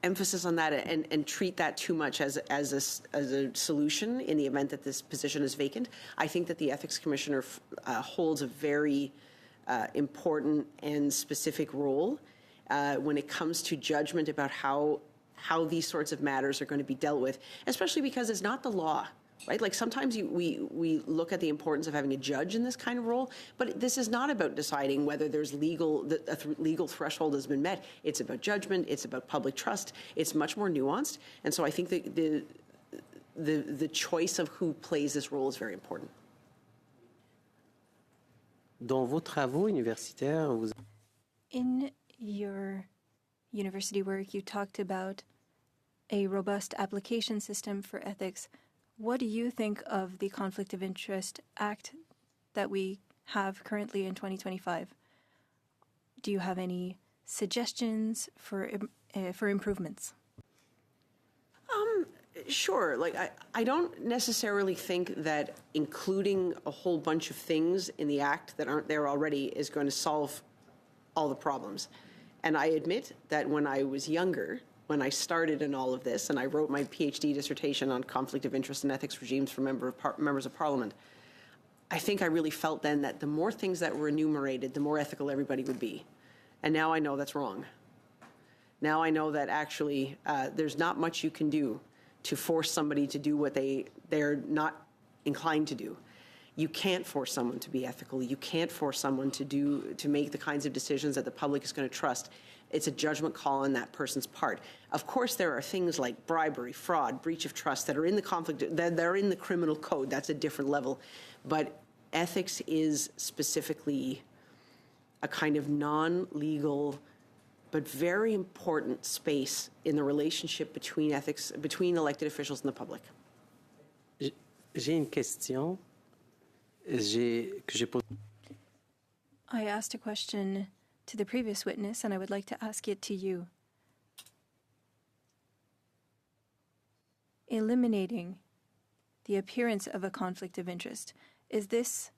emphasis on that and treat that too much as a solution in the event that this position is vacant. I think that the Ethics Commissioner holds a very important and specific role when it comes to judgment about how these sorts of matters are going to be dealt with, especially because it's not the law, right? Like sometimes we look at the importance of having a judge in this kind of role, but this is not about deciding whether there's a legal threshold has been met. It's about judgment. It's about public trust. It's much more nuanced. And so I think that the choice of who plays this role is very important. Dans vos travaux universitaires, vous... In your university work, you talked about a robust application system for ethics. What do you think of the Conflict of Interest Act that we have currently in 2025? Do you have any suggestions for improvements? Sure. Like I don't necessarily think that including a whole bunch of things in the Act that aren't there already is going to solve all the problems. And I admit that when I was younger, when I started in all of this, and I wrote my PhD dissertation on conflict of interest and ethics regimes for members of Parliament, I think I really felt then that the more things that were enumerated, the more ethical everybody would be. And now I know that's wrong. Now I know that actually there's not much you can do to force somebody to do what they're not inclined to do. You can't force someone to be ethical. You can't force someone to make the kinds of decisions that the public is going to trust. It's a judgment call on that person's part. Of course, there are things like bribery, fraud, breach of trust that are in the conflict, that are in the criminal code. That's a different level. But ethics is specifically a kind of non-legal but very important space in the relationship between elected officials and the public. J'ai une question. I asked a question to the previous witness, and I would like to ask it to you. Eliminating the appearance of a conflict of interest, is this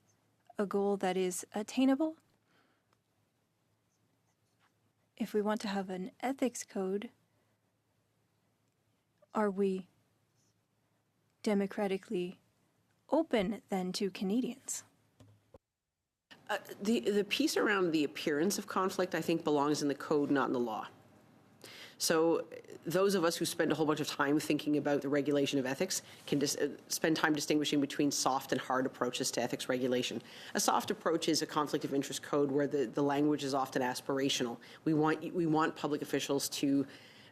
a goal that is attainable? If we want to have an ethics code, are we democratically open then to Canadians? The piece around the appearance of conflict, I think, belongs in the code, not in the law. So those of us who spend a whole bunch of time thinking about the regulation of ethics can spend time distinguishing between soft and hard approaches to ethics regulation. A soft approach is a conflict of interest code where the language is often aspirational. We want public officials to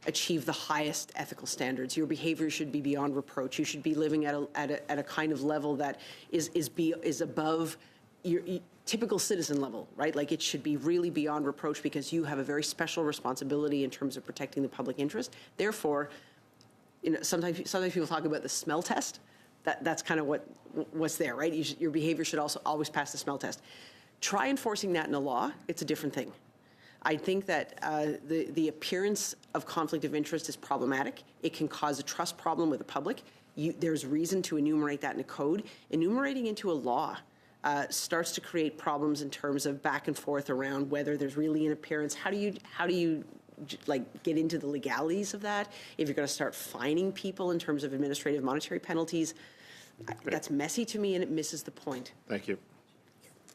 achieve the highest ethical standards. Your behavior should be beyond reproach. You should be living at a kind of level that is above your typical citizen level, right? Like it should be really beyond reproach because you have a very special responsibility in terms of protecting the public interest. Therefore, sometimes people talk about the smell test. That's kind of what's there, right? Your behavior should also always pass the smell test. Try enforcing that in a law, it's a different thing. I think that the appearance of conflict of interest is problematic. It can cause a trust problem with the public. There's reason to enumerate that in a code. Enumerating into a law starts to create problems in terms of back and forth around whether there's really an appearance. How do you like get into the legalities of that? If you're going to start fining people in terms of administrative monetary penalties, that's messy to me and it misses the point. Thank you.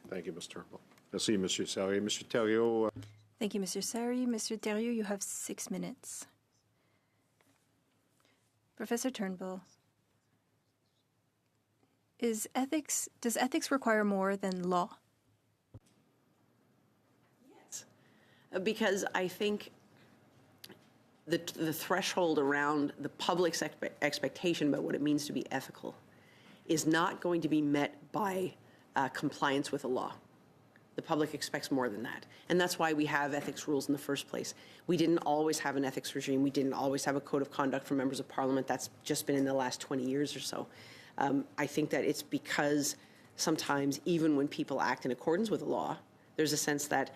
Thank you, Ms. Turnbull. Merci, Monsieur Sarrier. Mr. Thériault. Thank you, Mr. Sarrier. Mr. Thériault, you have 6 minutes. Professor Turnbull, does ethics require more than law? Yes, because I think the threshold around the public's expectation about what it means to be ethical is not going to be met by compliance with a law. The public expects more than that. And that's why we have ethics rules in the first place. We didn't always have an ethics regime. We didn't always have a code of conduct for members of parliament. That's just been in the last 20 years or so. I think that it's because sometimes even when people act in accordance with the law, there's a sense that,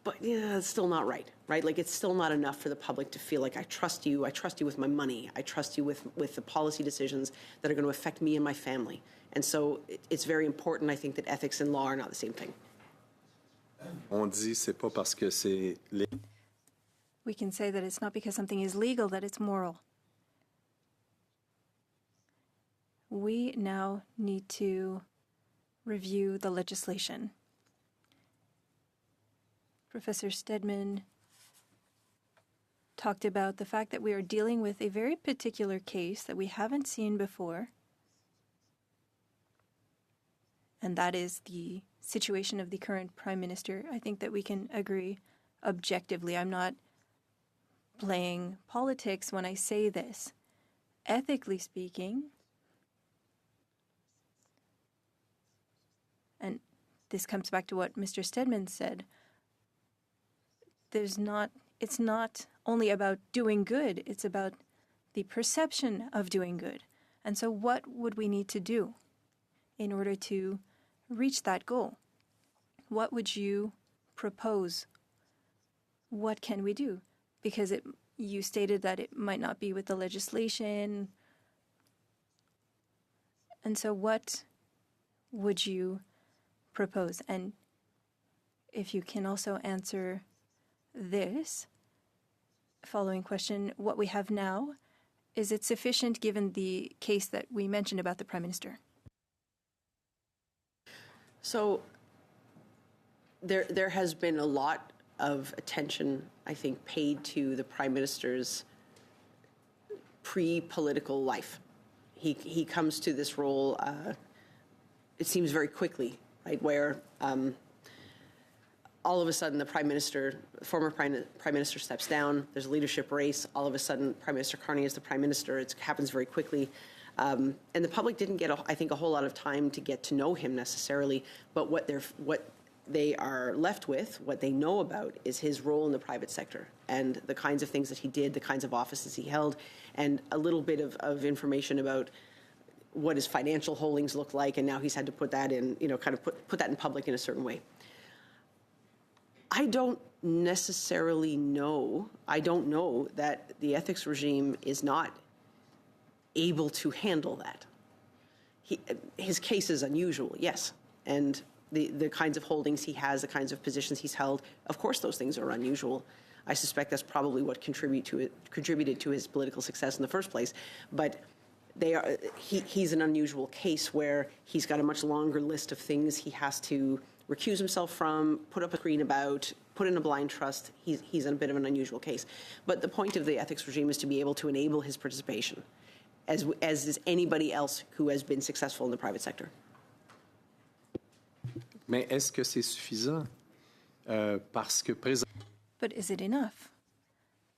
but yeah, it's still not right, right? Like it's still not enough for the public to feel like I trust you with my money, I trust you with the policy decisions that are going to affect me and my family. And so it's very important, I think, that ethics and law are not the same thing. On dit c'est pas parce que c'est We can say that it's not because something is legal that it's moral. We now need to review the legislation. Professor Stedman talked about the fact that we are dealing with a very particular case that we haven't seen before, and that is the situation of the current Prime Minister. I think that we can agree objectively. I'm not playing politics when I say this. Ethically speaking, and this comes back to what Mr. Stedman said, it's not only about doing good, it's about the perception of doing good. And so what would we need to do in order to reach that goal? What would you propose? What can we do? Because you stated that it might not be with the legislation. And so what would you propose? And if you can also answer this following question, what we have now, is it sufficient given the case that we mentioned about the Prime Minister? So there has been a lot of attention, I think, paid to the Prime Minister's pre-political life. He comes to this role, it seems very quickly, right, where all of a sudden the former Prime Minister steps down, there's a leadership race, all of a sudden Prime Minister Carney is the Prime Minister, it happens very quickly. And the public didn't get, I think, a whole lot of time to get to know him necessarily, but what they are left with, what they know about, is his role in the private sector and the kinds of things that he did, the kinds of offices he held, and a little bit of information about what his financial holdings look like, and now he's had to put that in, kind of put that in public in a certain way. I don't necessarily know, I don't know that the ethics regime is not able to handle that. His case is unusual, yes, and the kinds of holdings he has, the kinds of positions he's held, of course those things are unusual. I suspect that's probably what contributed to his political success in the first place, but he's an unusual case where he's got a much longer list of things he has to recuse himself from, put up a screen about, put in a blind trust. He's in a bit of an unusual case. But the point of the ethics regime is to be able to enable his participation, as is anybody else who has been successful in the private sector. Mais est-ce que c'est suffisant? Parce que But is it enough?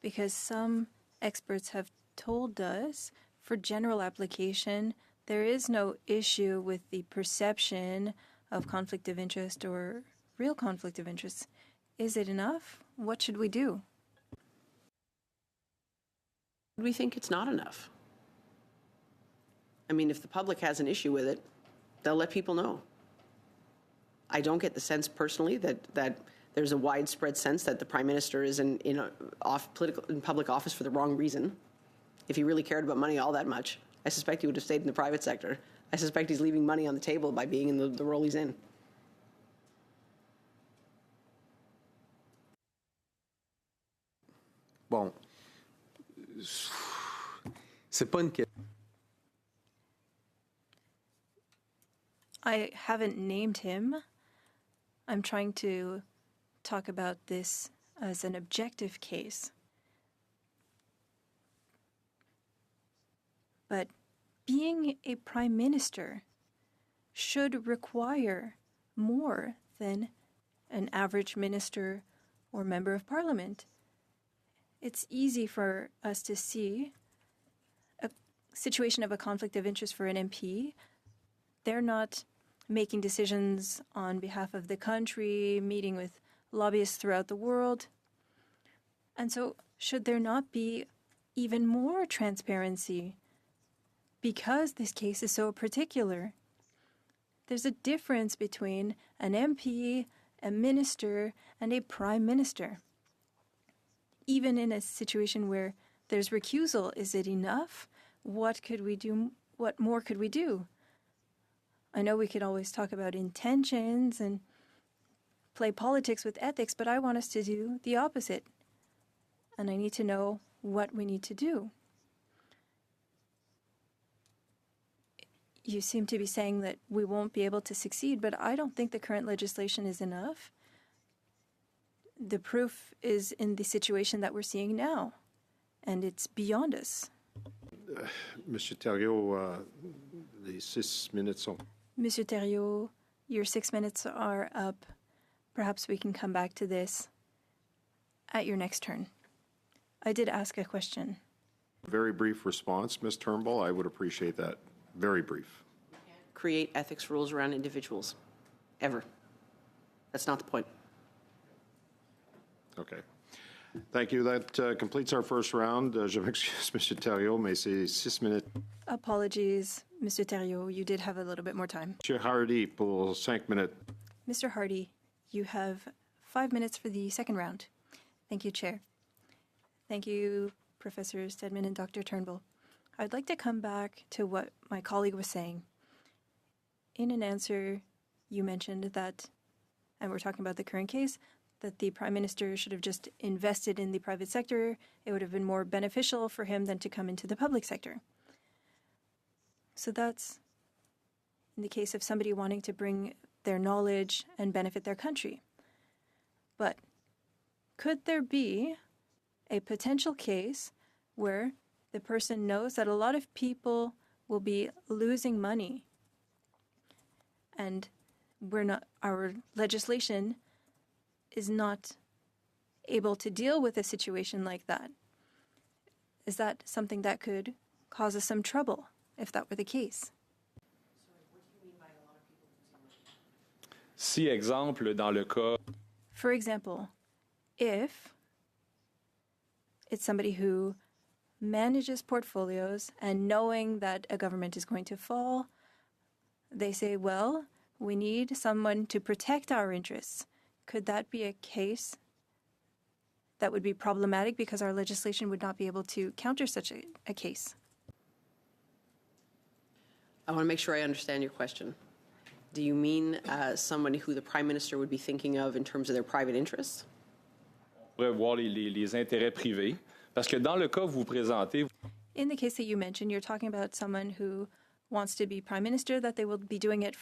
Because some experts have told us, for general application, there is no issue with the perception of conflict of interest or real conflict of interest. Is it enough? What should we do? We think it's not enough. I mean, if the public has an issue with it, they'll let people know. I don't get the sense personally that there's a widespread sense that the Prime Minister is in public office for the wrong reason. If he really cared about money all that much, I suspect he would have stayed in the private sector. I suspect he's leaving money on the table by being in the role he's in. Bon, c'est pas une question. I haven't named him. I'm trying to talk about this as an objective case. But being a prime minister should require more than an average minister or member of parliament. It's easy for us to see a situation of a conflict of interest for an MP. They're not making decisions on behalf of the country, meeting with lobbyists throughout the world. And so should there not be even more transparency because this case is so particular? There's a difference between an MP, a minister, and a prime minister. Even in a situation where there's recusal, is it enough? What could we do? What more could we do? I know we could always talk about intentions and play politics with ethics, but I want us to do the opposite. And I need to know what we need to do. You seem to be saying that we won't be able to succeed, but I don't think the current legislation is enough. The proof is in the situation that we're seeing now, and it's beyond us. Monsieur Thériault, the 6 minutes sont... Monsieur Thériault, your 6 minutes are up. Perhaps we can come back to this at your next turn. I did ask a question. Very brief response, Ms. Turnbull. I would appreciate that. Very brief. Create ethics rules around individuals, ever. That's not the point. Okay. Thank you. That completes our first round. Je m'excuse, Monsieur Thériault, mais c'est 6 minutes. Apologies, Mr. Thériault. You did have a little bit more time. Monsieur Hardy, pour 5 minutes. Mr. Hardy, you have 5 minutes for the second round. Thank you, Chair. Thank you, Professor Stedman and Dr. Turnbull. I'd like to come back to what my colleague was saying. In an answer, you mentioned that, and we're talking about the current case, that the Prime Minister should have just invested in the private sector. It would have been more beneficial for him than to come into the public sector. So that's in the case of somebody wanting to bring their knowledge and benefit their country. But could there be a potential case where the person knows that a lot of people will be losing money and our legislation is not able to deal with a situation like that? Is that something that could cause us some trouble if that were the case? Si, exemple, dans le cas... For example, if it's somebody who manages portfolios and knowing that a government is going to fall, they say, well, we need someone to protect our interests. Could that be a case that would be problematic because our legislation would not be able to counter such a case? I want to make sure I understand your question. Do you mean somebody who the Prime Minister would be thinking of in terms of their private interests? On pourrait voir les intérêts privés, parce que dans le cas que vous présentez... In the case that you mentioned, you're talking about someone who wants to be Prime Minister, that they will be doing it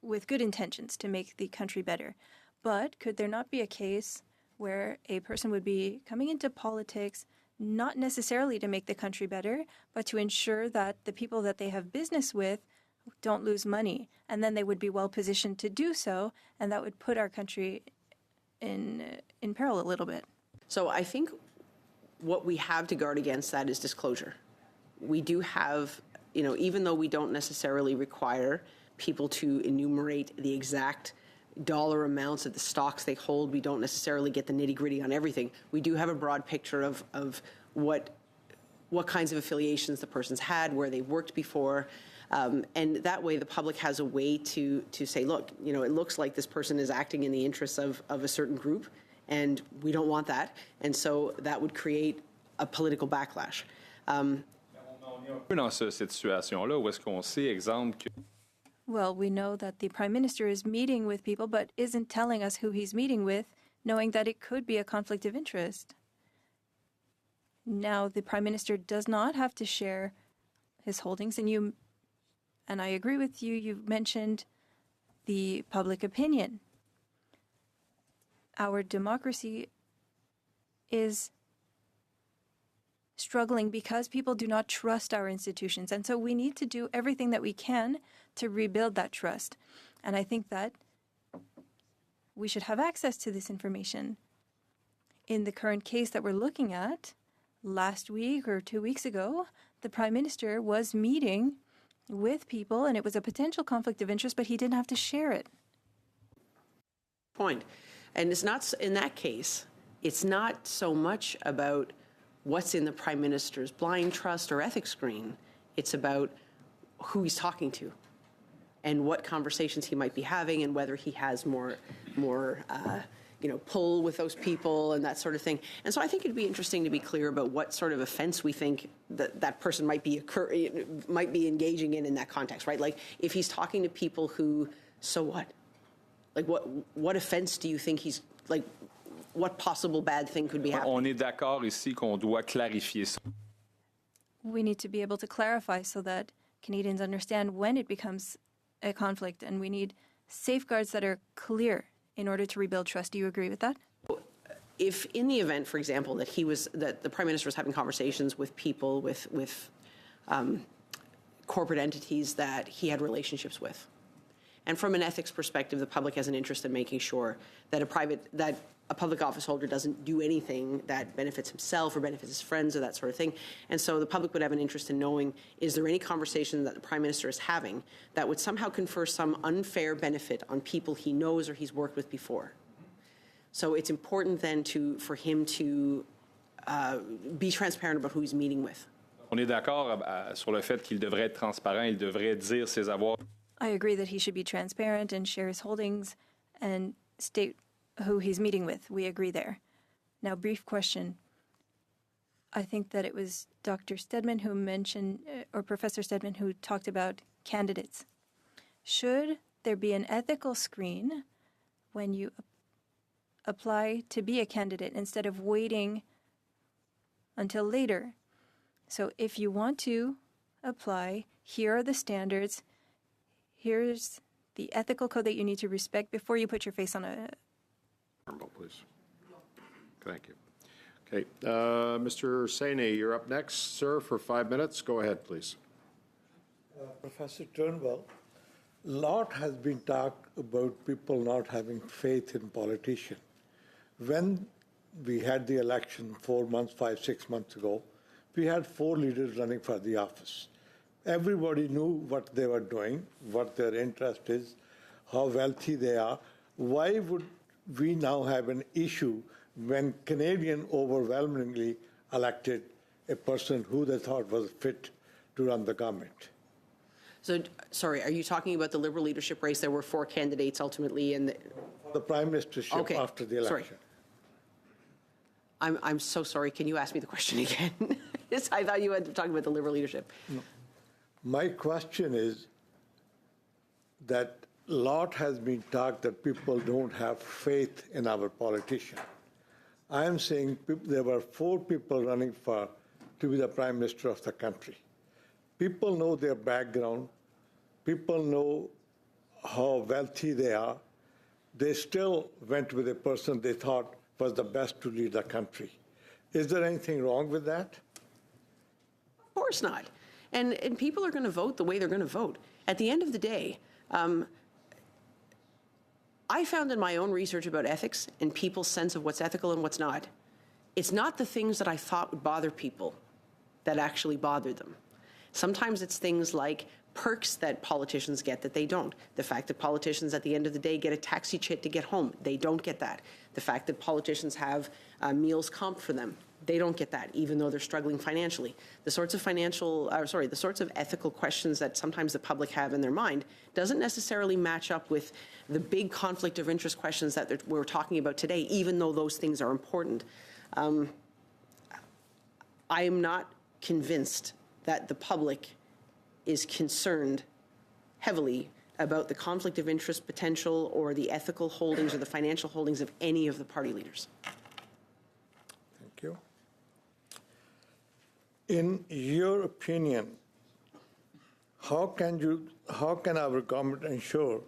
with good intentions to make the country better. But could there not be a case where a person would be coming into politics not necessarily to make the country better, but to ensure that the people that they have business with don't lose money, and then they would be well positioned to do so, and that would put our country in peril a little bit? So I think what we have to guard against that is disclosure. We do have, even though we don't necessarily require people to enumerate the exact dollar amounts of the stocks they hold, we don't necessarily get the nitty-gritty on everything. We do have a broad picture of what kinds of affiliations the person's had, where they've worked before. And that way the public has a way to say, look, you know, it looks like this person is acting in the interests of a certain group, and we don't want that. And so that would create a political backlash. Un peu dans cette situation-là où est-ce qu'on sait, exemple, que Well, we know that the Prime Minister is meeting with people, but isn't telling us who he's meeting with, knowing that it could be a conflict of interest. Now, the Prime Minister does not have to share his holdings, and I agree with you, you've mentioned the public opinion. Our democracy is struggling because people do not trust our institutions. And so we need to do everything that we can to rebuild that trust. And I think that we should have access to this information. In the current case that we're looking at, last week or 2 weeks ago, the Prime Minister was meeting with people, and it was a potential conflict of interest, but he didn't have to share it. Point. And it's not, in that case, it's not so much about what's in the Prime Minister's blind trust or ethics screen. It's about who he's talking to and what conversations he might be having and whether he has more pull with those people and that sort of thing. And so I think it'd be interesting to be clear about what sort of offense we think that person might be engaging in that context, right? Like if he's talking to people who, so what? Like what offense do you think he's, like, what possible bad thing could be happening? On est d'accord ici qu'on doit clarifier ça. We need to be able to clarify so that Canadians understand when it becomes a conflict, and we need safeguards that are clear in order to rebuild trust. Do you agree with that? If in the event, for example, that the Prime Minister was having conversations with people with corporate entities that he had relationships with, and from an ethics perspective, the public has an interest in making sure that a public office holder doesn't do anything that benefits himself or benefits his friends or that sort of thing. And so the public would have an interest in knowing, is there any conversation that the Prime Minister is having that would somehow confer some unfair benefit on people he knows or he's worked with before? So it's important then for him to be transparent about who he's meeting with. On est d'accord sur le fait qu'il devrait être transparent, il devrait dire ses avoirs. I agree that he should be transparent and share his holdings and state who he's meeting with. We agree there. Now, brief question. I think that it was Dr. Stedman who mentioned, or Professor Stedman, who talked about candidates. Should there be an ethical screen when you apply to be a candidate instead of waiting until later? So if you want to apply, here are the standards. Here's the ethical code that you need to respect before you put your face on a... Please. Thank you. Okay. Mr. Saini, you're up next, sir, for 5 minutes. Go ahead, please. Professor Turnbull, a lot has been talked about people not having faith in politicians. When we had the election 5, 6 months ago, we had 4 leaders running for the office. Everybody knew what they were doing, what their interest is, how wealthy they are. Why would we now have an issue when Canadians overwhelmingly elected a person who they thought was fit to run the government? So, sorry, are you talking about the Liberal leadership race? There were 4 candidates ultimately in the Prime Ministership after the election. Sorry. I'm so sorry. Can you ask me the question again? Yes, I thought you were talking about the Liberal leadership. No. My question is that a lot has been talked that people don't have faith in our politicians. I am saying there were 4 people running to be the Prime Minister of the country. People know their background. People know how wealthy they are. They still went with a person they thought was the best to lead the country. Is there anything wrong with that? Of course not. And people are going to vote the way they're going to vote. At the end of the day, I found in my own research about ethics and people's sense of what's ethical and what's not, it's not the things that I thought would bother people that actually bother them. Sometimes it's things like perks that politicians get that they don't. The fact that politicians at the end of the day get a taxi chit to get home, they don't get that. The fact that politicians have meals comped for them, They don't get that, even though they're struggling financially. The sorts of the sorts of ethical questions that sometimes the public have in their mind doesn't necessarily match up with the big conflict of interest questions that we're talking about today, even though those things are important. I am not convinced that the public is concerned heavily about the conflict of interest potential or the ethical holdings or the financial holdings of any of the party leaders. Thank you. In your opinion, how can our government ensure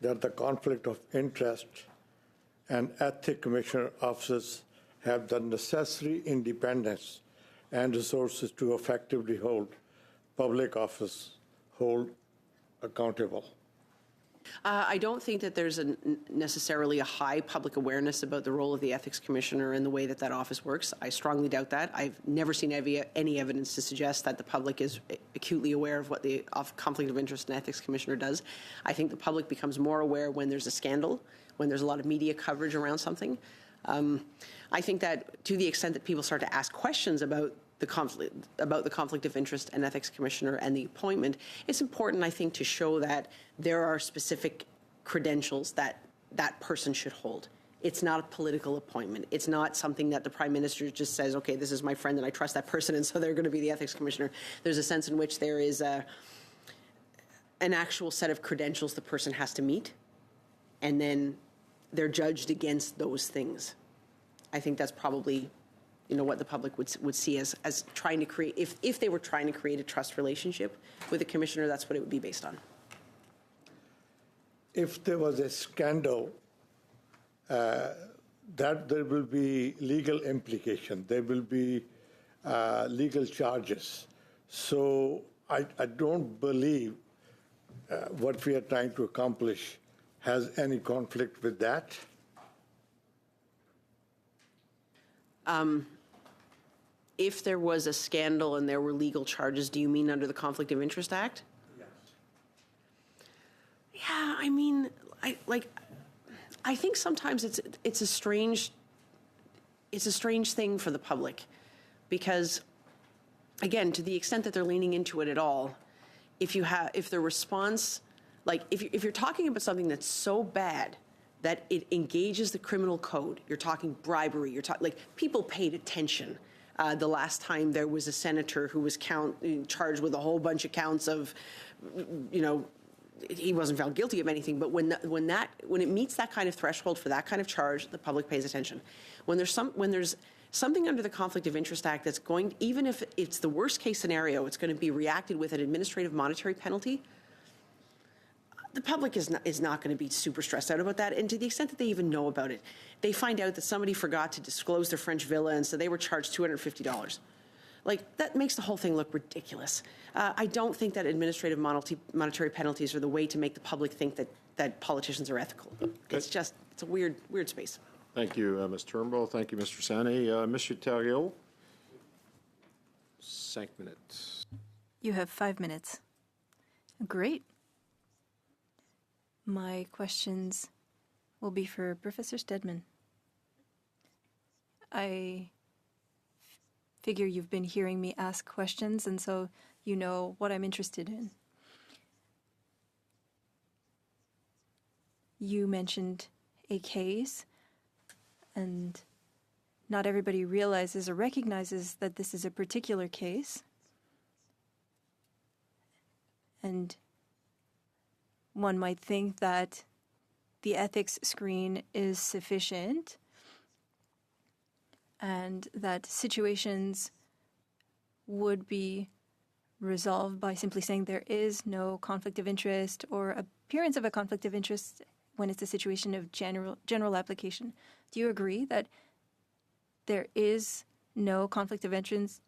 that the conflict of interest and ethics commissioner offices have the necessary independence and resources to effectively hold public office accountable? I don't think that there's necessarily a high public awareness about the role of the ethics commissioner and the way that that office works. I strongly doubt that. I've never seen any evidence to suggest that the public is acutely aware of what the conflict of interest and ethics commissioner does. I think the public becomes more aware when there's a scandal, when there's a lot of media coverage around something. I think that to the extent that people start to ask questions about the conflict of interest and ethics commissioner and the appointment, it's important, I think, to show that there are specific credentials that that person should hold. It's not a political appointment. It's not something that the Prime Minister just says, okay, this is my friend and I trust that person and so they're going to be the ethics commissioner. There's a sense in which there is an actual set of credentials the person has to meet, and then they're judged against those things. I think that's probably what the public would see as trying to create, if they were trying to create a trust relationship with a commissioner, that's what it would be based on. If there was a scandal, that there will be legal implication, there will be legal charges. So I don't believe what we are trying to accomplish has any conflict with that. If there was a scandal and there were legal charges, do you mean under the Conflict of Interest Act? Yes. Yeah, I mean, I think sometimes it's a strange thing for the public, because, again, to the extent that they're leaning into it at all, if the response, if you're talking about something that's so bad that it engages the criminal code, you're talking bribery, people paid attention. The last time there was a senator who was charged with a whole bunch of counts of, he wasn't found guilty of anything, but when it meets that kind of threshold for that kind of charge, the public pays attention. When there's something under the Conflict of Interest Act that's going, even if it's the worst case scenario, it's going to be reacted with an administrative monetary penalty, the public is not going to be super stressed out about that. And to the extent that they even know about it, they find out that somebody forgot to disclose their French villa, and so they were charged $250. That makes the whole thing look ridiculous. I don't think that administrative monetary penalties are the way to make the public think that politicians are ethical. Okay. It's a weird space. Thank you, Ms. Turnbull. Thank you, Mr. Sani. Monsieur Thériault, 5 minutes. You have 5 minutes. Great. My questions will be for Professor Stedman. I figure you've been hearing me ask questions, and so you know what I'm interested in. You mentioned a case, and not everybody realizes or recognizes that this is a particular case. And one might think that the ethics screen is sufficient and that situations would be resolved by simply saying there is no conflict of interest or appearance of a conflict of interest when it's a situation of general application. Do you agree that there is no conflict of interest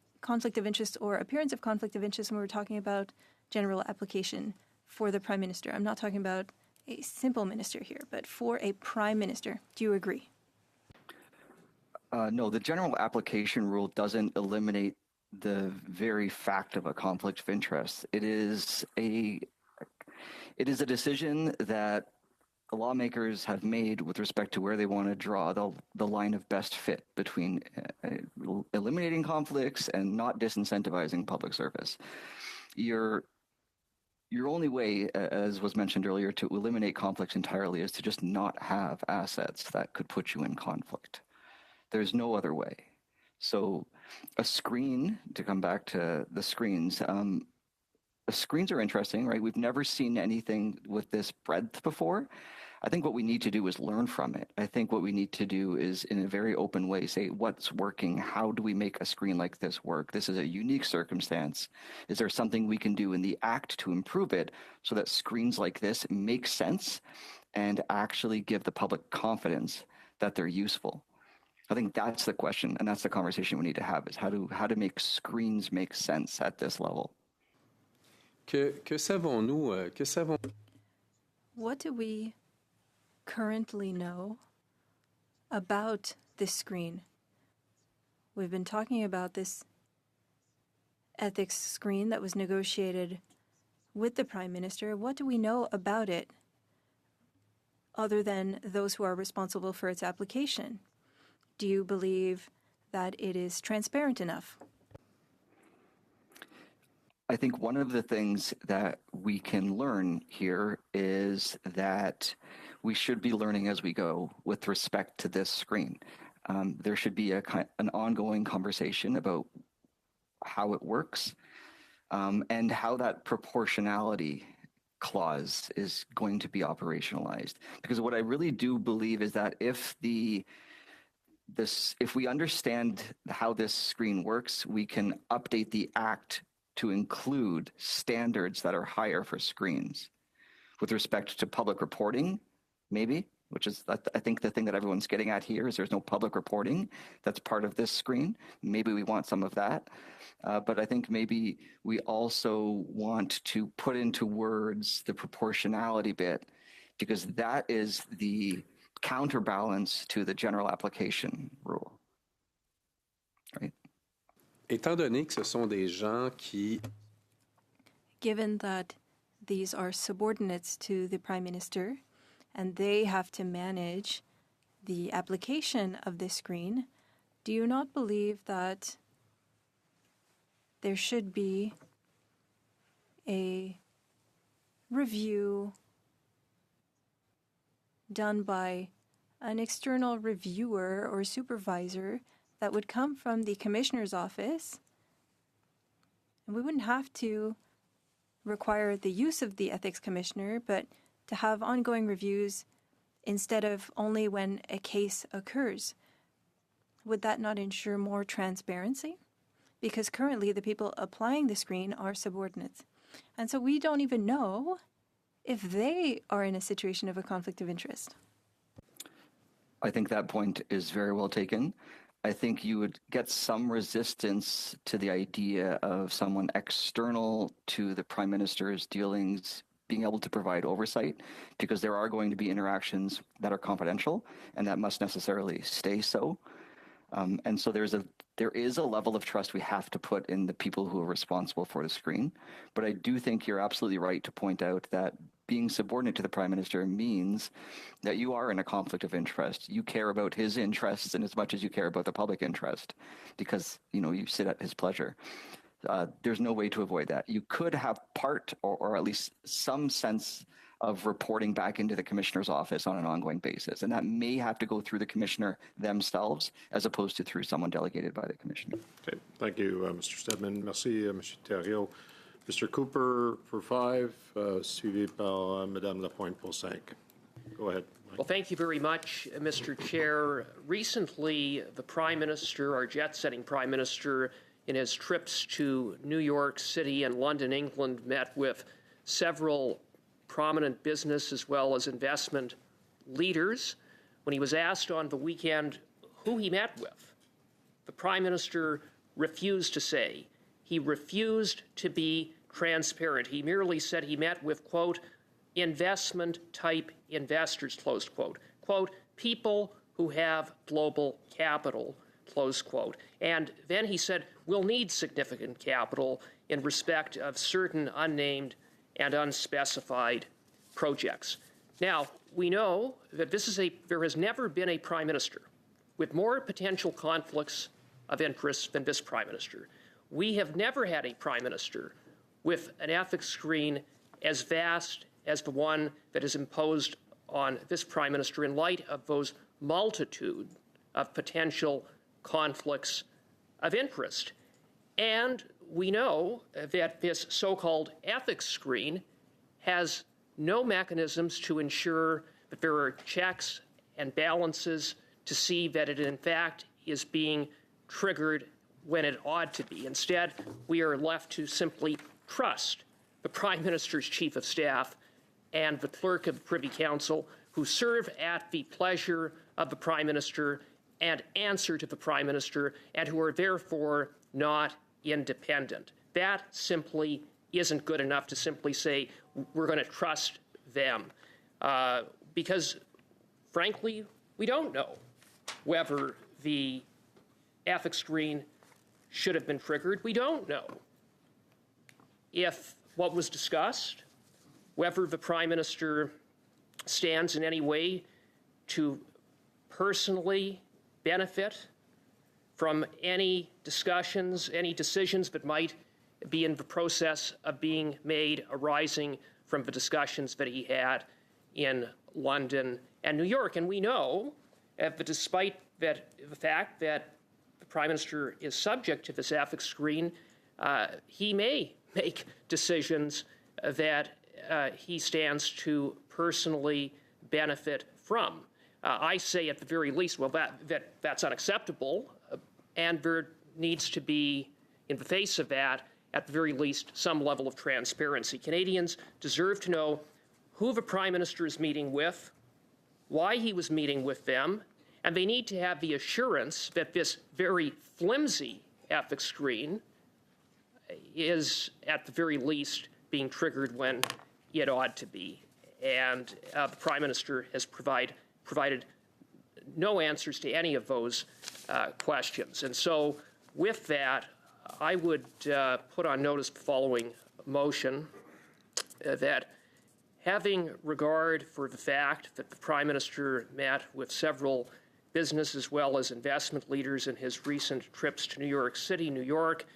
or appearance of conflict of interest when we're talking about general application for the Prime Minister? I'm not talking about a simple minister here, but for a Prime Minister. Do you agree? No, the general application rule doesn't eliminate the very fact of a conflict of interest. It is a decision that the lawmakers have made with respect to where they want to draw the line of best fit between eliminating conflicts and not disincentivizing public service. Your only way, as was mentioned earlier, to eliminate conflicts entirely is to just not have assets that could put you in conflict. There's no other way. So a screen, to come back to the screens, screens are interesting, right? We've never seen anything with this breadth before. I think what we need to do is learn from it. I think what we need to do is, in a very open way, say what's working. How do we make a screen like this work? This is a unique circumstance. Is there something we can do in the act to improve it so that screens like this make sense and actually give the public confidence that they're useful? I think that's the question, and that's the conversation we need to have, is how to make screens make sense at this level. What do we currently know about this screen? We've been talking about this ethics screen that was negotiated with the Prime Minister. What do we know about it other than those who are responsible for its application? Do you believe that it is transparent enough? I think one of the things that we can learn here is that we should be learning as we go with respect to this screen. There should be an ongoing conversation about how it works and how that proportionality clause is going to be operationalized. Because what I really do believe is that if we understand how this screen works, we can update the Act to include standards that are higher for screens. With respect to public reporting, maybe, which is, I think, the thing that everyone's getting at here is there's no public reporting that's part of this screen. Maybe we want some of that. But I think maybe we also want to put into words the proportionality bit, because that is the counterbalance to the general application rule. Right? Étant donné que ce sont des gens qui... Given that these are subordinates to the Prime Minister and they have to manage the application of this screen, do you not believe that there should be a review done by an external reviewer or supervisor that would come from the Commissioner's office? And we wouldn't have to require the use of the Ethics Commissioner, but to have ongoing reviews instead of only when a case occurs. Would that not ensure more transparency? Because currently the people applying the screen are subordinates. And so we don't even know if they are in a situation of a conflict of interest. I think that point is very well taken. I think you would get some resistance to the idea of someone external to the Prime Minister's dealings being able to provide oversight, because there are going to be interactions that are confidential and that must necessarily stay so. And so there is a level of trust we have to put in the people who are responsible for the screen. But I do think you're absolutely right to point out that being subordinate to the Prime Minister means that you are in a conflict of interest. You care about his interests in as much as you care about the public interest, because you sit at his pleasure. There's no way to avoid that. You could have part or at least some sense of reporting back into the Commissioner's office on an ongoing basis, and that may have to go through the Commissioner themselves as opposed to through someone delegated by the Commissioner. Okay, thank you, Mr. Stedman. Merci, Mr. Thériault. Mr. Cooper for 5, suivi par Madame Lapointe pour 5. Go ahead. Mike. Well, thank you very much, Mr. Chair. Recently, the Prime Minister, our jet-setting Prime Minister, in his trips to New York City and London, England, met with several prominent business as well as investment leaders. When he was asked on the weekend who he met with, the Prime Minister refused to say. He refused to be transparent. He merely said he met with, quote, investment-type investors, close quote. Quote, people who have global capital, close quote. And then he said, we'll need significant capital in respect of certain unnamed and unspecified projects. Now, we know that there has never been a prime minister with more potential conflicts of interest than this prime minister. We have never had a prime minister with an ethics screen as vast as the one that is imposed on this prime minister in light of those multitude of potential conflicts of interest. And we know that this so-called ethics screen has no mechanisms to ensure that there are checks and balances to see that it in fact is being triggered when it ought to be. Instead, we are left to simply trust the Prime Minister's Chief of Staff and the Clerk of the Privy Council, who serve at the pleasure of the Prime Minister and answer to the Prime Minister, and who are therefore not independent. That simply isn't good enough to simply say we're going to trust them, because, frankly, we don't know whether the ethics screen should have been triggered. We don't know if what was discussed, whether the Prime Minister stands in any way to personally benefit from any discussions, any decisions that might be in the process of being made arising from the discussions that he had in London and New York. And we know that despite the fact that the Prime Minister is subject to this ethics screen, he may make decisions that he stands to personally benefit from. I say at the very least, well, that's unacceptable, and there needs to be, in the face of that, at the very least, some level of transparency. Canadians deserve to know who the Prime Minister is meeting with, why he was meeting with them, and they need to have the assurance that this very flimsy ethics screen is, at the very least, being triggered when it ought to be. And the Prime Minister has provided no answers to any of those questions. And so with that, I would put on notice the following motion, that having regard for the fact that the Prime Minister met with several business as well as investment leaders in his recent trips to New York City, New York,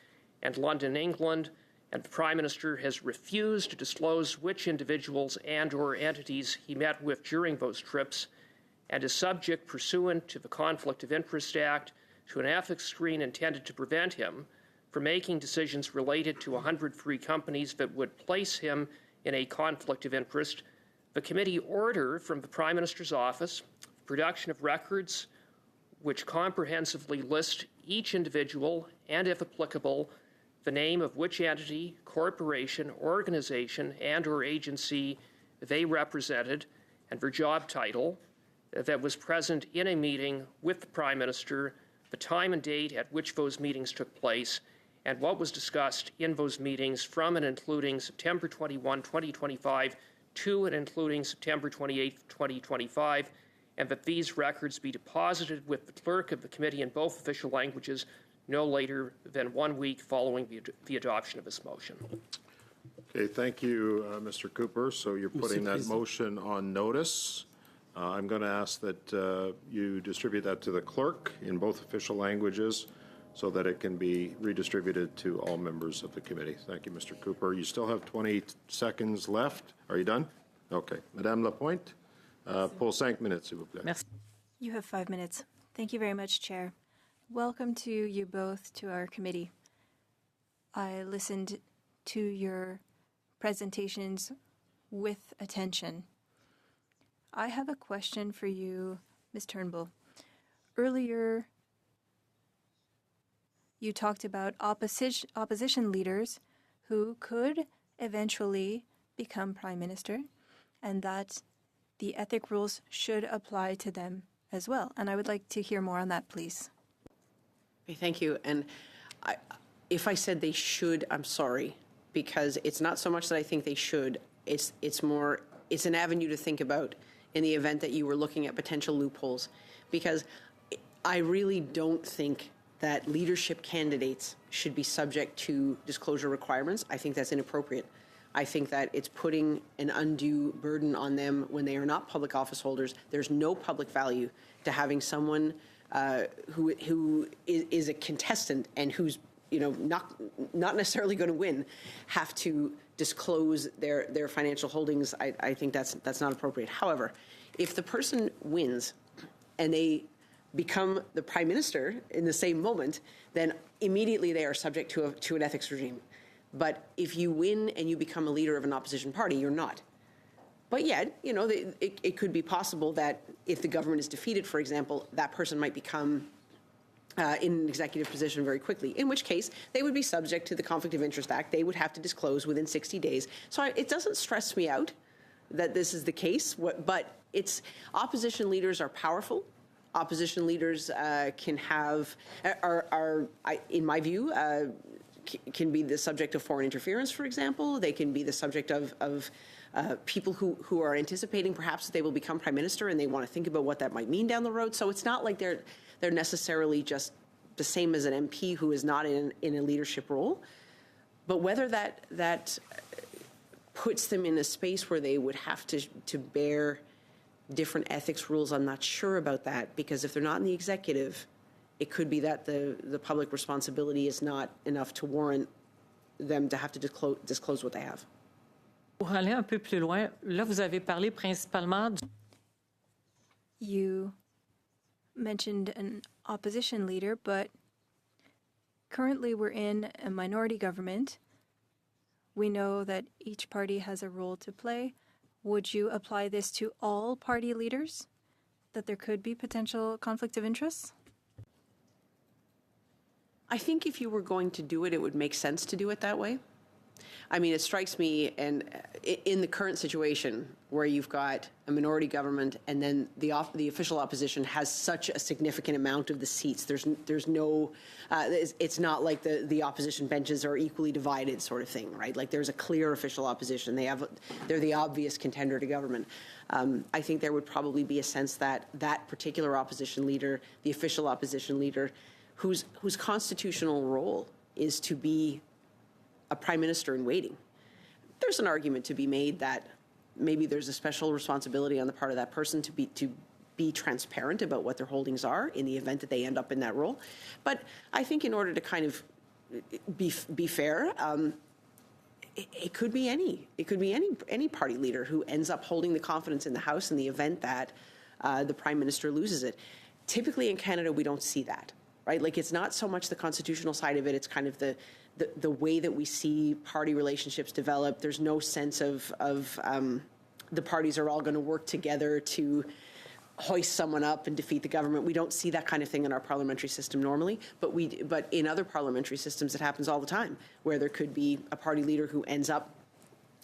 and London, England, and the Prime Minister has refused to disclose which individuals and/or entities he met with during those trips, and is subject, pursuant to the Conflict of Interest Act, to an ethics screen intended to prevent him from making decisions related to 103 companies that would place him in a conflict of interest, the committee order from the Prime Minister's office production of records which comprehensively list each individual and, if applicable, the name of which entity, corporation, organization, and/or agency they represented and their job title that was present in a meeting with the Prime Minister, the time and date at which those meetings took place, and what was discussed in those meetings from and including September 21, 2025 to and including September 28, 2025, and that these records be deposited with the clerk of the committee in both official languages no later than 1 week following the adoption of this motion. Okay, thank you, Mr. Cooper. So you're putting that motion on notice. I'm going to ask that you distribute that to the clerk in both official languages so that it can be redistributed to all members of the committee. Thank you, Mr. Cooper. You still have 20 seconds left. Are you done? Okay. Madame Lapointe, pour 5 minutes, s'il vous plaît. Merci. You have 5 minutes. Thank you very much, Chair. Welcome to you both to our committee. I listened to your presentations with attention. I have a question for you, Ms. Turnbull. Earlier, you talked about opposition leaders who could eventually become Prime Minister, and that the ethic rules should apply to them as well. And I would like to hear more on that, please. Okay, thank you. And if I said they should, I'm sorry, because it's not so much that I think they should. It's an avenue to think about in the event that you were looking at potential loopholes, because I really don't think that leadership candidates should be subject to disclosure requirements. I think that's inappropriate. I think that it's putting an undue burden on them when they are not public office holders. There's no public value to having someone who is a contestant and who's not necessarily going to win have to disclose their financial holdings. I think that's not appropriate. However, if the person wins and they become the prime minister in the same moment, then immediately they are subject to an ethics regime. But if you win and you become a leader of an opposition party, you're not. But yet, it could be possible that if the government is defeated, for example, that person might become in an executive position very quickly, in which case they would be subject to the Conflict of Interest Act. They would have to disclose within 60 days. So it doesn't stress me out that this is the case, but it's opposition leaders are powerful. Opposition leaders can have, in my view, can be the subject of foreign interference, for example. They can be the subject of people who are anticipating perhaps that they will become prime minister and they want to think about what that might mean down the road. So it's not like they're necessarily just the same as an MP who is not in a leadership role. But whether that puts them in a space where they would have to bear different ethics rules, I'm not sure about that, because if they're not in the executive, it could be that the public responsibility is not enough to warrant them to have to disclose what they have. Pour aller un peu plus loin, là, vous avez parlé principalement You mentioned an opposition leader, but currently we're in a minority government. We know that each party has a role to play. Would you apply this to all party leaders, that there could be potential conflict of interest? I think if you were going to do it, it would make sense to do it that way. I mean, it strikes me, and in the current situation where you've got a minority government and then the official opposition has such a significant amount of the seats, there's no, it's not like the opposition benches are equally divided sort of thing, right? Like there's a clear official opposition. They're the obvious contender to government. I think there would probably be a sense that that particular opposition leader, the official opposition leader, whose constitutional role is to be a prime minister in waiting. There's an argument to be made that maybe there's a special responsibility on the part of that person to be transparent about what their holdings are in the event that they end up in that role. But I think in order to kind of be fair, it could be any party leader who ends up holding the confidence in the House in the event that the prime minister loses it. Typically in Canada, we don't see that. Right? Like it's not so much the constitutional side of it, it's kind of the way that we see party relationships develop. There's no sense of the parties are all going to work together to hoist someone up and defeat the government. We don't see that kind of thing in our parliamentary system normally, but in other parliamentary systems it happens all the time, where there could be a party leader who ends up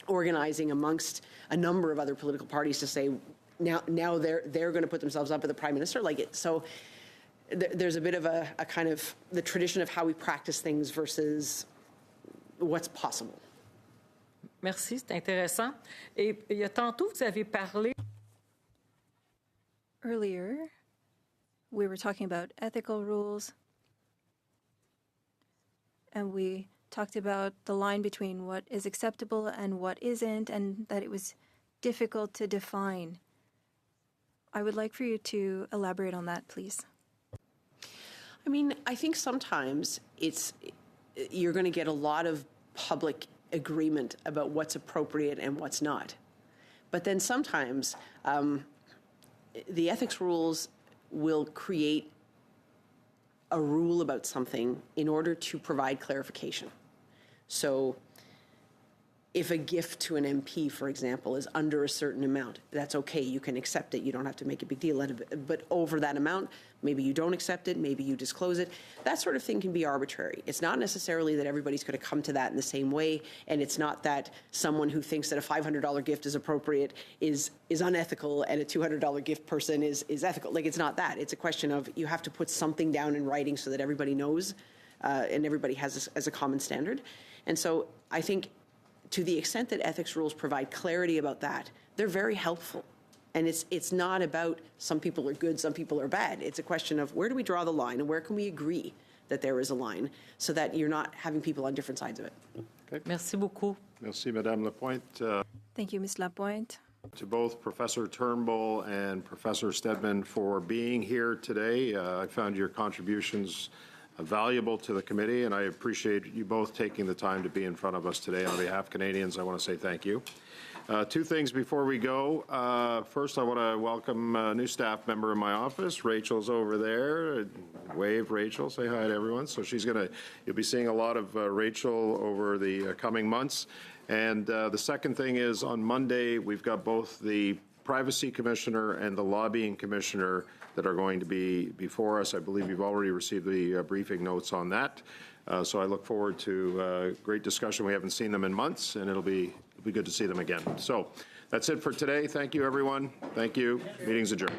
organizing amongst a number of other political parties to say, now they're going to put themselves up as the prime minister. So there's a bit of a kind of the tradition of how we practice things versus what's possible. Merci, c'est intéressant. Et il y a tantôt, vous avez parlé. Earlier, we were talking about ethical rules, and we talked about the line between what is acceptable and what isn't, and that it was difficult to define. I would like for you to elaborate on that, please. I mean, I think sometimes you're going to get a lot of public agreement about what's appropriate and what's not. But then sometimes the ethics rules will create a rule about something in order to provide clarification. So if a gift to an MP, for example, is under a certain amount, that's okay. You can accept it. You don't have to make a big deal out of it. But over that amount, maybe you don't accept it. Maybe you disclose it. That sort of thing can be arbitrary. It's not necessarily that everybody's going to come to that in the same way. And it's not that someone who thinks that a $500 gift is appropriate is unethical and a $200 gift person is ethical. Like, it's not that. It's a question of you have to put something down in writing so that everybody knows and everybody has as a common standard. And so I think to the extent that ethics rules provide clarity about that, they're very helpful. And it's not about some people are good, some people are bad. It's a question of where do we draw the line and where can we agree that there is a line so that you're not having people on different sides of it. Merci beaucoup. Merci, Madame Lapointe. Thank you, Ms. Lapointe. To both Professor Turnbull and Professor Stedman for being here today. I found your contributions valuable to the committee, and I appreciate you both taking the time to be in front of us today. On behalf of Canadians, I want to say thank you. Two things before we go. First, I want to welcome a new staff member in my office. Rachel's over there. Wave, Rachel. Say hi to everyone. So you'll be seeing a lot of Rachel over the coming months. And the second thing is on Monday, we've got both the Privacy Commissioner and the Lobbying Commissioner that are going to be before us. I believe you've already received the briefing notes on that. So I look forward to great discussion. We haven't seen them in months, and it'll be good to see them again. So that's it for today. Thank you, everyone. Thank you. Meeting's adjourned.